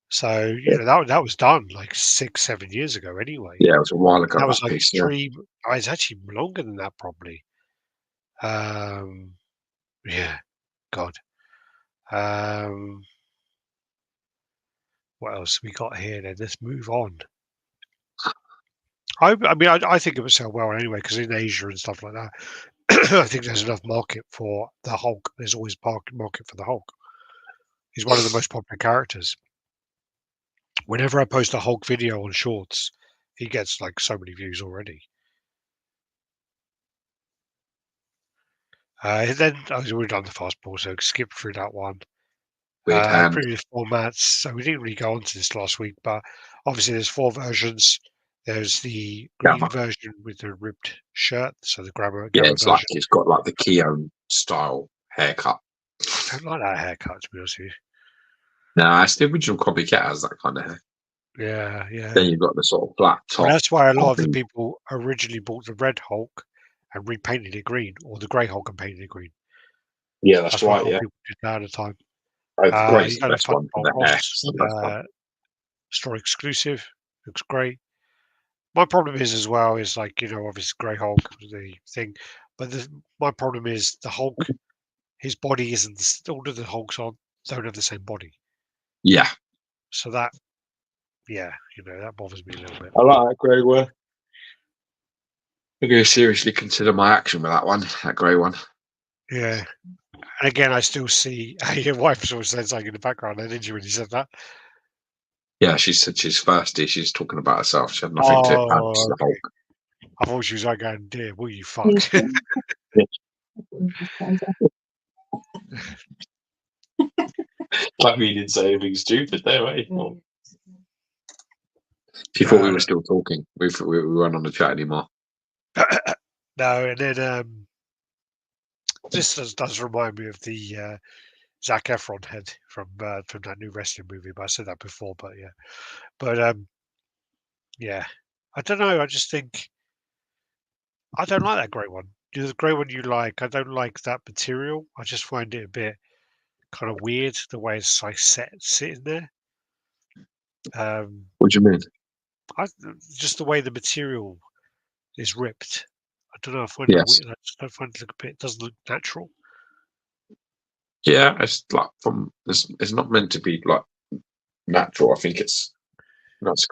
So that was done like 6-7 years ago anyway.
Yeah, it was a while ago.
That was like
piece, yeah.
3. Oh, it's actually longer than that probably. Yeah, God. What else we got here then? Let's move on. I mean, I think it would sell well anyway because in Asia and stuff like that, I think there's enough market for the Hulk. There's always market for the Hulk. He's one of the most popular characters. Whenever I post a Hulk video on Shorts, he gets like so many views already. Then I've already done the fastball, so skip through that one. Previous formats. So we didn't really go on to this last week, but obviously there's 4 versions. There's the green version with the ripped shirt, so the Gamma
it's
version.
like it's got like the Keown style haircut.
I don't like that haircut, to be honest with you.
No, it's the original copycat has that kind of hair.
Yeah, yeah.
Then you've got the sort of black top.
Well, that's why a lot of the people originally bought the red Hulk and repainted it green, or the grey Hulk and painted it green.
Yeah, that's right.
What
Yeah,
people did that at the time.
Grey's the best one for the hair.
Store exclusive, looks great. My problem is like obviously Grey Hulk the thing, but my problem is the Hulk. His body isn't. All of the Hulks don't have the same body.
Yeah.
So that, that bothers me a little bit.
I like that grey one. I'm going to seriously consider my action with that one, that grey one.
Yeah. And again, I still see your wife sort of said something in the background, didn't you, when you said that?
Yeah, she said she's thirsty. She's talking about herself. She had nothing to add to the Hulk.
I thought she was like going, dear, will you fuck?
Like we didn't say anything stupid there, eh? She thought we were still talking. We weren't on the chat anymore.
No, and then this does remind me of the Zac Efron head from that new wrestling movie. But I said that before. But yeah, I don't know. I just think I don't like that grey one. The grey one you like. I don't like that material. I just find it a bit kind of weird the way it's like sitting there.
What do you mean?
Just the way the material is ripped. I don't know. I find it weird. I just don't find it it doesn't look natural.
Yeah, it's like it's not meant to be like natural. I think it's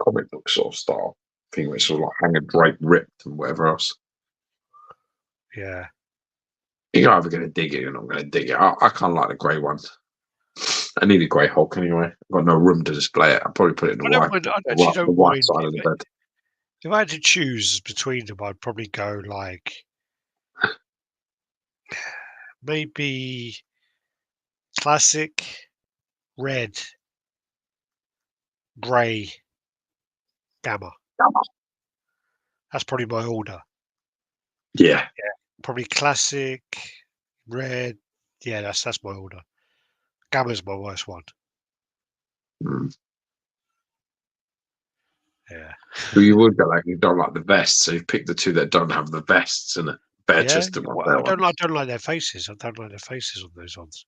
comic book sort of style. I think it's sort of like hanging drape ripped and whatever else.
Yeah.
You're either going to dig it or you're not going to dig it. I kind of like the grey one. I need a grey Hulk anyway. I've got no room to display it. I'll probably put it in the white side of the bed.
If I had to choose between them, I'd probably go like maybe classic, red, grey, Gamma. That's probably my order.
Yeah.
Probably classic, red. Yeah, that's my order. Gamma's my worst one. Yeah.
Well, you would go like you don't like the vests, so you pick the two that don't have the vests in it. Better chested one.
I don't like their faces. I don't like their faces on those ones.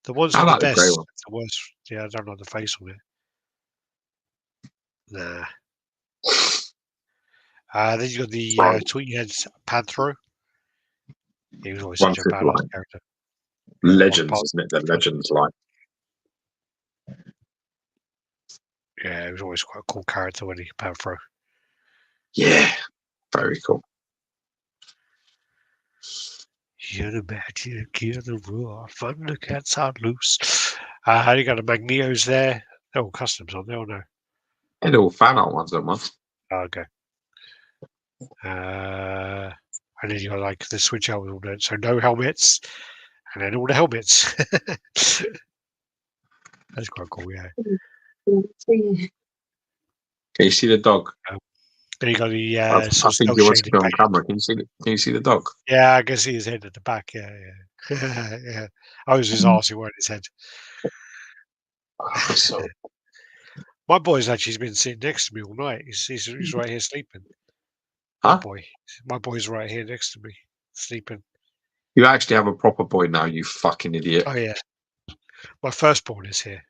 The ones
I
with
like
the
the grey
vests,
one.
the worst. Yeah, I don't like the face on it. Nah. Then you got the Tweety Heads Panthro. He was always such a badass character.
Legends, isn't it? The Legends line.
Yeah, he was always quite a cool character when he Panthro.
Yeah, very cool.
You're the magic, you're the roar, fun the cats are loose. You got the Magnetos there. They're all customs on there, or no?
They're all fan art ones, don't ones.
Oh, okay. And then you got like the switch out with all that. So no helmets, and then all the helmets. That's quite cool, yeah.
Can you see the dog?
Then you got the
I
sort of
think
cell
he wants to
shaded
be on
paint.
camera. Can you see the dog?
Yeah, I can see his head at the back. Yeah, yeah. Yeah. I was his arse, he weren't his head.
So
My boy's actually been sitting next to me all night. He's right here sleeping.
Huh?
My boy's right here next to me, sleeping.
You actually have a proper boy now, you fucking idiot.
Oh yeah, my firstborn is here.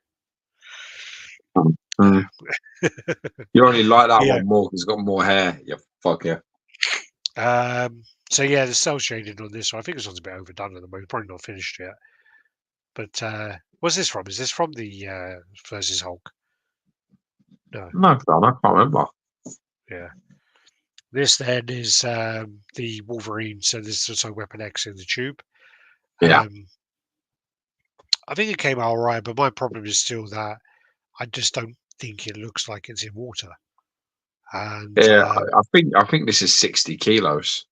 Mm. You only like that
Yeah.
one more because he's got more hair. You fucker.
So yeah, the cell shading on this one, I think this one's a bit overdone at the moment. Probably not finished yet. But what's this from? Is this from the versus Hulk? No.
No, I can't remember.
Yeah. This then is the Wolverine. So this is also Weapon X in the tube.
Yeah.
I think it came out all right, but my problem is still that I just don't think it looks like it's in water. And
Yeah, I think this is 60 kilos.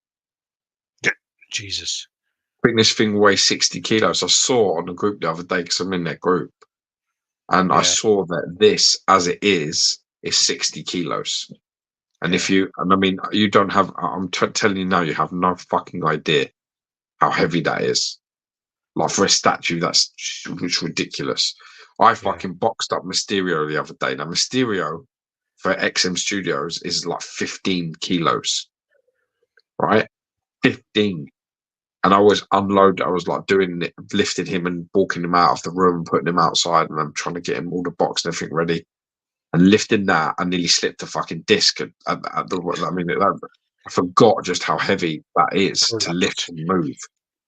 Jesus.
I think this thing weighs 60 kilos. I saw on the group the other day because I'm in that group. And I
Yeah.
saw that this, as it is 60 kilos. And
Yeah.
if you, and I mean, you don't have, I'm telling you now, you have no fucking idea how heavy that is. Like for a statue, that's ridiculous. I fucking boxed up Mysterio the other day. Now, Mysterio for XM Studios is like 15 kilos, right? 15. And I was unloaded. I was like doing it, lifting him and walking him out of the room, putting him outside, and I'm trying to get him all the box and everything ready. And lifting that, I nearly slipped a fucking disc. At the, I mean, I forgot just how heavy that is to lift and move.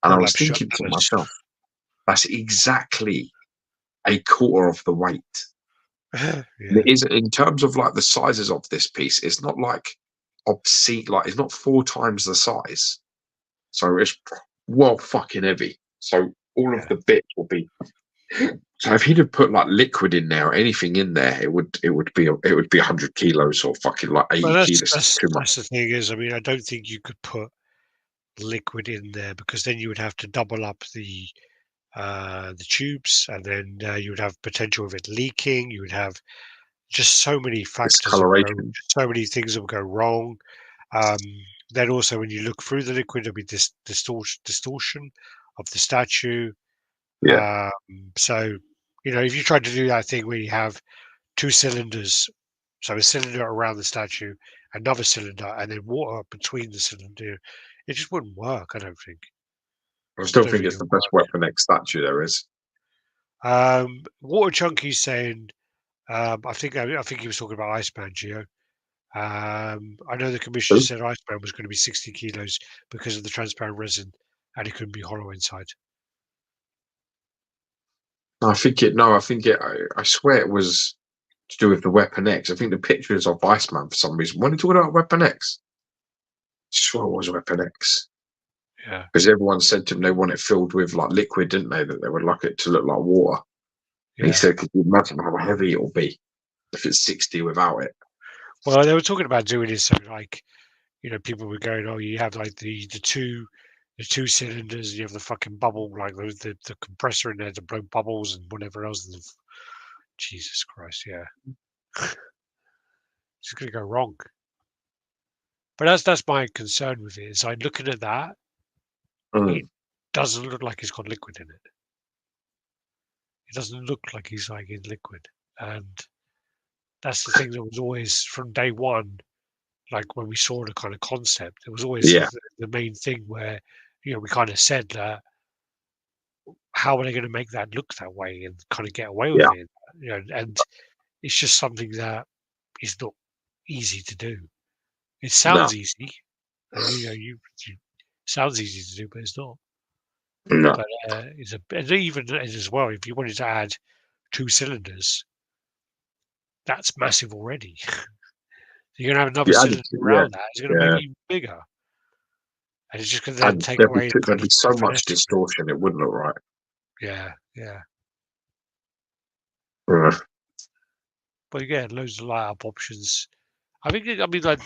And I was thinking to myself, that's exactly a quarter of the weight.
Yeah.
It is in terms of like the sizes of this piece. It's not like obscene. Like it's not 4 times the size. So it's well fucking heavy. So all of the bits will be. So if he'd have put like liquid in there or anything in there, it would be 100 kilos or fucking like 80
Well,
kilos.
that's the thing is, I mean, I don't think you could put liquid in there because then you would have to double up the tubes, and then you would have potential of it leaking. You would have just so many factors,
Discoloration.
so many things that would go wrong. Then also, when you look through the liquid, there'll be this distortion of the statue.
Yeah.
So, if you try to do that thing where you have 2 cylinders, so a cylinder around the statue, another cylinder, and then water between the cylinder, it just wouldn't work, I don't think.
I still
Don't
think
think
it's
it
the
would
best
work.
Weapon X statue there is.
Water Chunky's saying, I think he was talking about Iceman, Gio. I know the commissioner said Iceman was going to be 60 kilos because of the transparent resin, and it couldn't be hollow inside.
I swear it was to do with the Weapon X. I think the picture is of Iceman for some reason. When are you talking about Weapon X? I swear it was Weapon X.
Yeah.
Because everyone said to him they want it filled with like liquid, didn't they? That they would like it to look like water.
Yeah.
And he said, could you imagine how heavy it will be if it's 60 without it?
Well, they were talking about doing it so like, people were going, oh, you have like the two cylinders, you have the fucking bubble, like the compressor in there to blow bubbles and whatever else. Jesus Christ, yeah. It's going to go wrong. But that's my concern with it. Is like looking at that, it doesn't look like it's got liquid in it. It doesn't look like he's like in liquid, and that's the thing that was always from day one. Like when we saw the kind of concept, it was always the main thing where we kind of said that how are they going to make that look that way and kind of get away with it, and it's just something that is not easy to do. It sounds easy, and you sounds easy to do, but it's not.
No.
But and even as well, if you wanted to add 2 cylinders, that's massive already. You're going to have another cylinder around that. It's going to make it even bigger. And it's just going to then take away.
There'd be so much distortion, it wouldn't look right.
Yeah, yeah.
Right.
But again, loads of light up options. I mean, like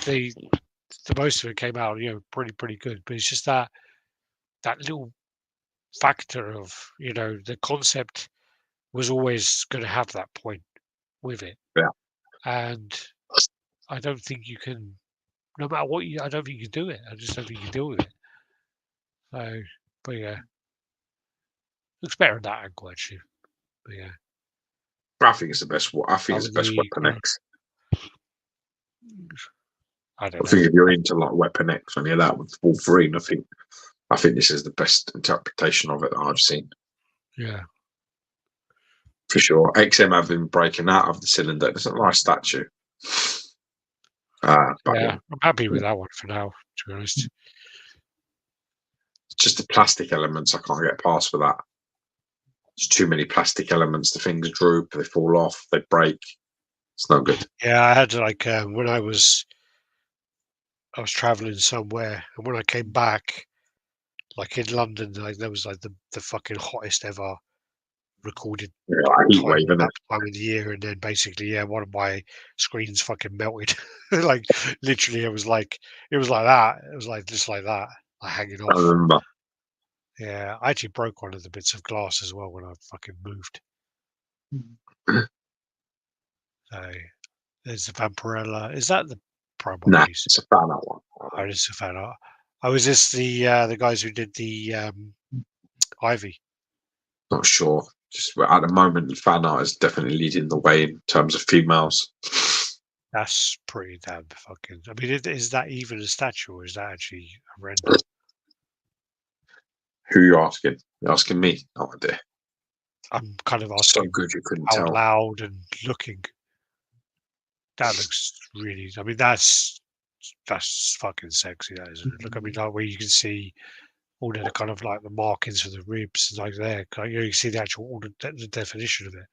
the most of it came out, pretty good. But it's just that little factor of, the concept was always going to have that point with it.
Yeah.
And I don't think you can, no matter what I don't think you can do it. I just don't think you can deal with it. So, but yeah, looks better in that angle actually. But yeah,
I think it's the best. I think it's the best Weapon X.
I don't know.
think if you're into like Weapon X and you're that with Wolverine, I think this is the best interpretation of it that I've seen.
Yeah.
For sure. XM have been breaking out of the cylinder. It's a nice statue. But
yeah, I'm happy with that one for now, to be honest.
It's just the plastic elements I can't get past with that. There's too many plastic elements. The things droop, they fall off, they break. It's no good.
Yeah, I had like when I was traveling somewhere, and when I came back, like in London, like there was like the fucking hottest ever recorded
Heat wave,
time of the year, and then basically, one of my screens fucking melted. Like literally, it was like that. It was like just like that, like hanging off.
I remember.
Yeah, I actually broke one of the bits of glass as well when I fucking moved. So there's the Vampirella. Is that the prime one?
Nah, it's a fan art one.
Oh, it's a fan art. Oh, is this the guys who did the Ivy?
Not sure. Just at the moment, fan art is definitely leading the way in terms of females.
That's pretty damn fucking. I mean, is that even a statue, or is that actually a render?
Who are you asking? You're asking me? No idea.
I'm kind of asking.
So good you couldn't
out
tell.
Loud and looking. That looks really. I mean, that's fucking sexy. That isn't it? Look, I mean, like where you can see all the kind of like the markings for the ribs, like there. You can see the actual the definition of it,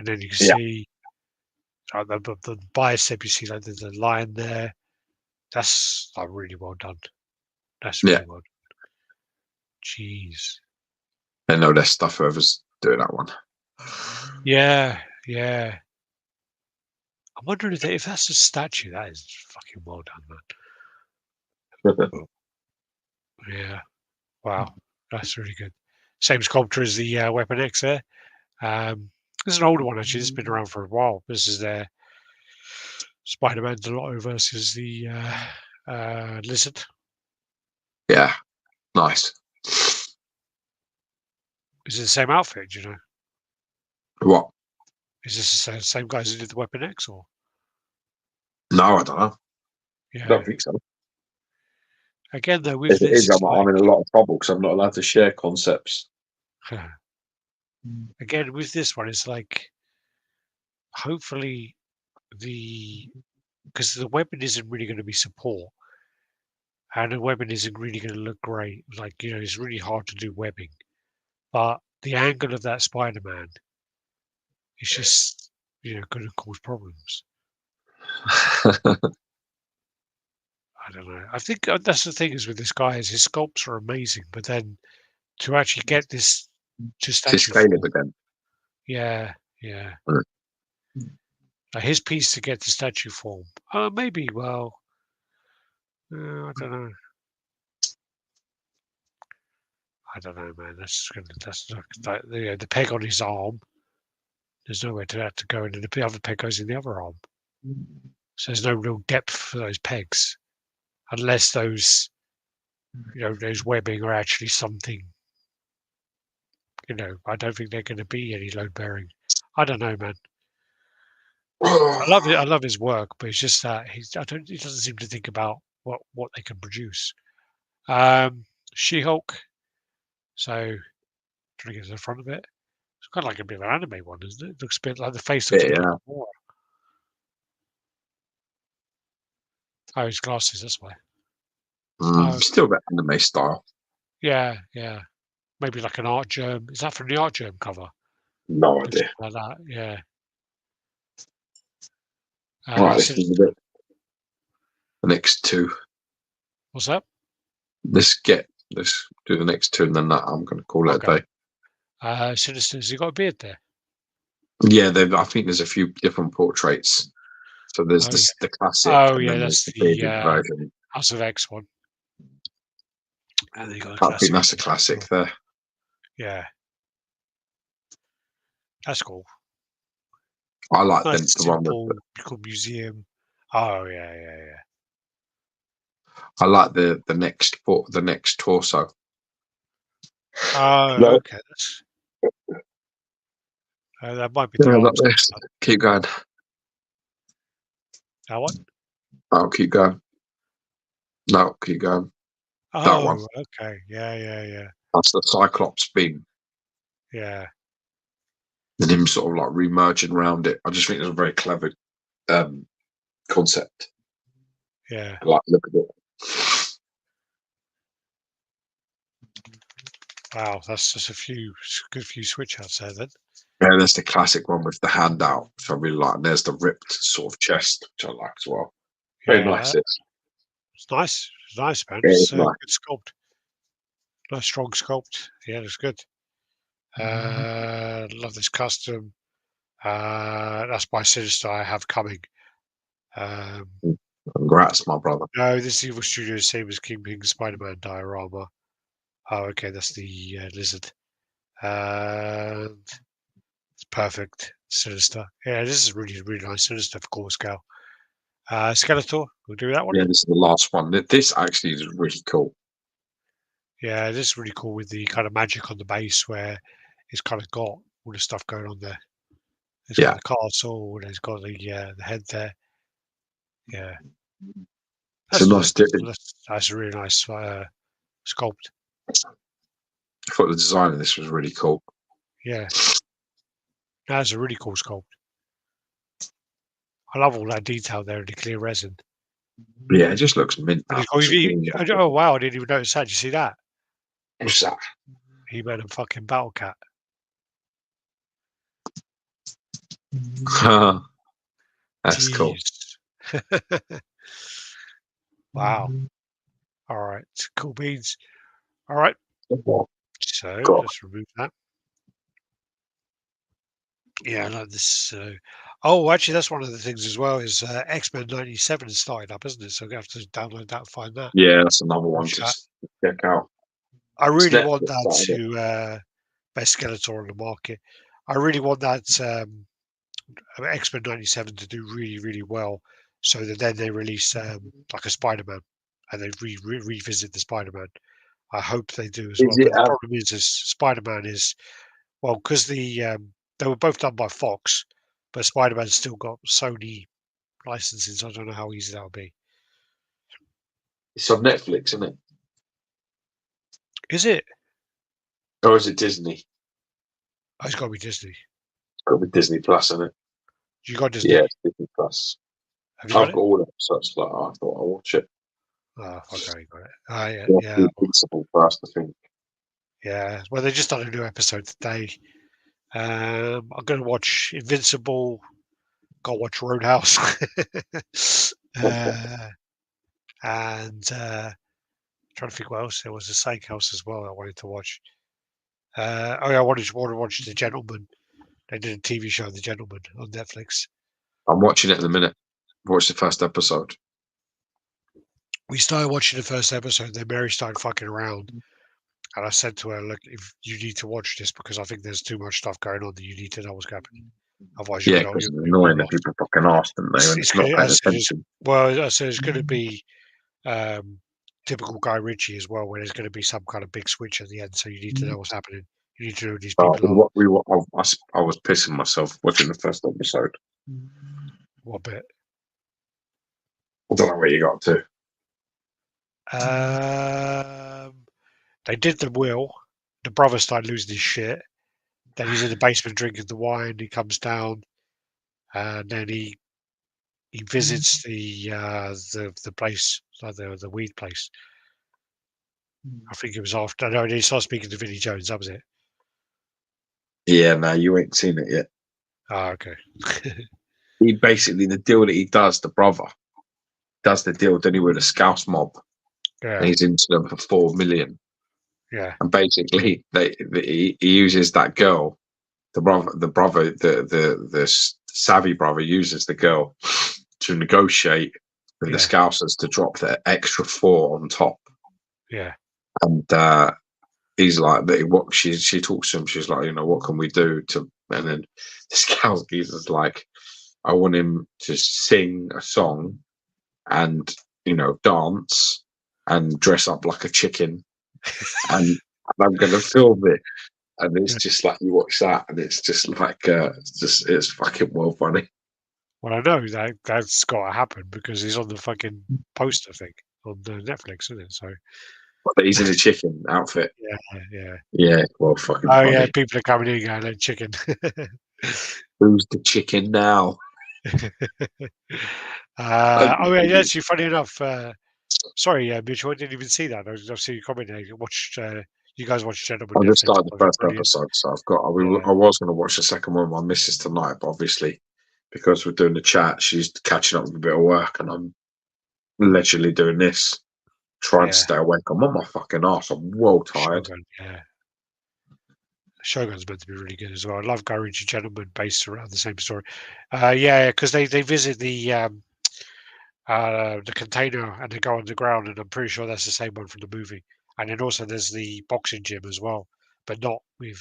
and then you can see the bicep. You see like there's a line there. That's like really well done. That's really well done. Jeez.
I know there's stuff whoever's doing that one.
Yeah. I'm wondering if that's a statue. That is fucking well done, man. Yeah. Wow. That's really good. Same sculptor as the Weapon X there. This is an older one, actually. This has been around for a while. This is their Spider-Man Delotto versus the Lizard.
Yeah. Nice.
Is it the same outfit, do you know?
What?
Is this the same guys who did the Weapon X, or?
No, I don't know.
Yeah.
I don't think so.
Again, though, with
if it
this,
is, I'm in a lot of trouble because I'm not allowed to share concepts.
Again, with this one, it's like hopefully because the weapon isn't really going to be support, and the weapon isn't really going to look great. Like it's really hard to do webbing, but the angle of that Spider-Man is just going to cause problems. I don't know. I think that's the thing is with this guy is his sculpts are amazing, but then to actually get this to statue form,
again.
Yeah. His piece to get to statue form. Maybe. Well, I don't know. I don't know, man. That's like the peg on his arm. There's nowhere to that to go, and the other peg goes in the other arm. So there's no real depth for those pegs, unless those those webbing are actually something. I don't think they're going to be any load bearing. I don't know, man. I love it. I love his work, but it's just that he doesn't seem to think about what they can produce. She-Hulk. So trying to get to the front of it. It's kind of like a bit of an anime one, isn't it? It looks a bit like the face looks a bit like more. Oh, his glasses, that's why.
Still a bit anime style.
Yeah. Maybe like an Art Germ. Is that from the Art Germ cover?
No idea.
Like that, yeah.
Right, let's do the next two.
What's that?
Let's do the next two, and then I'm going to call it a day.
Sinister, has he got a beard there?
Yeah, I think there's a few different portraits. So there's the classic.
Oh yeah, that's the
version.
House of X one. And then you got the
I
classic.
think that's a classic there.
Yeah. That's cool.
I like
Nice
the one with
simple cool museum. Oh yeah.
I like the next torso.
Oh,
No.
okay. That might be
Yeah,
the
like
answer.
this. Keep going.
That one?
I'll keep going. No, keep going. That one.
Oh, okay. Yeah.
That's the Cyclops beam.
Yeah.
And him sort of like remerging around it. I just think it's a very clever concept.
Yeah.
I like look at it.
Wow, that's just a good few switch outs there then.
Yeah, there's the classic one with the handout, which I really like. And there's the ripped sort of chest, which I like as well. Very nice.
It's nice. It's nice, man.
Yeah,
It's
nice.
good sculpt. Nice strong sculpt. Yeah, it's good. Love this custom. That's by Sinister I have coming.
Congrats, my brother.
No, this Evil Studio is the same as Kingpin Spider-Man diorama. Oh, okay, that's the lizard. It's perfect. Sinister. Yeah, this is really nice. Sinister for core scale. Skeletor, we'll do that one.
Yeah, this is the last one. This actually is really cool.
Yeah, this is really cool with the kind of magic on the base where it's kind of got all the stuff going on there. It's got the castle and it's got the head there. Yeah.
That's a nice
that's a really nice sculpt.
I thought the design of this was really cool.
Yeah. That's a really cool sculpt. I love all that detail there in the clear resin.
Yeah, it just looks mint.
Oh wow, I didn't even notice that. Did you see that?
What's that?
He made a fucking battle cat.
That's cool.
Wow. All right. Cool beans. All right. So let's remove that. Yeah, I like this. Oh, actually, that's one of the things as well. Is X-Men '97 is starting up, isn't it? So we have to download that and find that.
Yeah, that's another one to check out.
I really want that to best Skeletor on the market. I really want that X-Men '97 to do really well, so that then they release like a Spider-Man and they revisit the Spider-Man. I hope they do as well. But the problem is Spider-Man is because they were both done by Fox, but Spider-Man's still got Sony licensing, so I don't know how easy that'll be.
It's on Netflix, isn't it?
Is it?
Or is it Disney?
Oh, it's got to be Disney.
It's got to be Disney Plus, isn't it?
You got Disney?
Yeah, Disney Plus.
Have you
I've got all episodes. Like, I thought I'll watch it.
Oh, okay, got it. Yeah.
Invincible first, I think.
Yeah. Well, they just done a new episode today. I'm going to watch Invincible. Got to watch Roadhouse. And trying to think what else. There was a Steakhouse as well I wanted to watch. I wanted to watch The Gentleman. They did a TV show, The Gentleman, on Netflix.
I'm watching it in a minute. I watched the first episode.
We started watching the first episode. Then Mary started fucking around. And I said to her, look, if you need to watch this because I think there's too much stuff going on that you need to know what's happening. Otherwise,
yeah, because it's annoying that people fucking ask them. It's not paying attention.
Well, I said it's going to be typical Guy Ritchie as well, where there's going to be some kind of big switch at the end. So you need to know what's happening. You need to know who these people are.
I was pissing myself watching the first episode.
What bit?
I don't know where you got to.
They did the will. The brother started losing his shit. Then he's in the basement drinking the wine. He comes down, and then he visits the place, like the weed place. I think it was after. No, he started speaking to Vinnie Jones. That was it.
Yeah, no, you ain't seen it yet.
Oh, okay.
He basically, the deal that he does, the brother does the deal, then he with a Scouse mob.
Yeah.
And he's into them for 4 million.
Yeah.
And basically, he uses that girl. The savvy brother uses the girl to negotiate the
Yeah.
Scousers to drop their extra 4 on top.
Yeah.
And he's like, what she talks to him. She's like, what can we do to? And then the Scouse geezer's like, I want him to sing a song and dance and dress up like a chicken, and I'm gonna film it. And it's just like you watch that, and it's just like it's fucking well funny.
Well, I know that's got to happen because he's on the fucking poster thing on the Netflix, isn't it? So
But he's in a chicken outfit.
yeah.
Yeah, well, fucking
Oh
funny.
yeah, people are coming in going, chicken.
Who's the chicken now?
Oh yeah, actually, funny enough. Sorry, Mitchell, I didn't even see that. I see you commenting. You guys watched Gentleman
I just
Netflix.
started the first
Brilliant.
episode, so I've got.
Yeah.
I was going to watch the second one with my missus tonight, but obviously, because we're doing the chat, she's catching up with a bit of work, and I'm leisurely doing this, trying to stay awake. I'm on my fucking ass. I'm well tired.
Shogun, yeah. Shogun's meant to be really good as well. I love Going to Gentleman based around the same story. Yeah, because they visit the container and they go underground, and I'm pretty sure that's the same one from the movie. And then also there's the boxing gym as well, but not with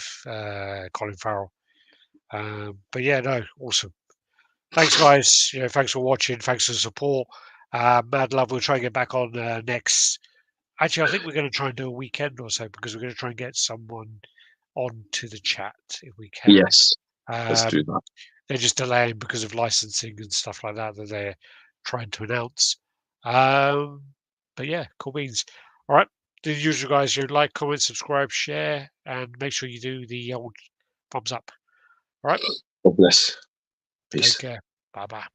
Colin Farrell. But yeah, no, awesome. Thanks, guys. Thanks for watching. Thanks for the support. Mad love. We'll try and get back on next. Actually, I think we're going to try and do a weekend or so because we're going to try and get someone onto the chat if we can.
Yes, let's do that.
They're just delaying because of licensing and stuff like that they're trying to announce. But yeah, cool beans. All right, the usual guys. Like, comment, subscribe, share, and make sure you do the old thumbs up. All right.
God bless. Peace.
Take care. Bye bye.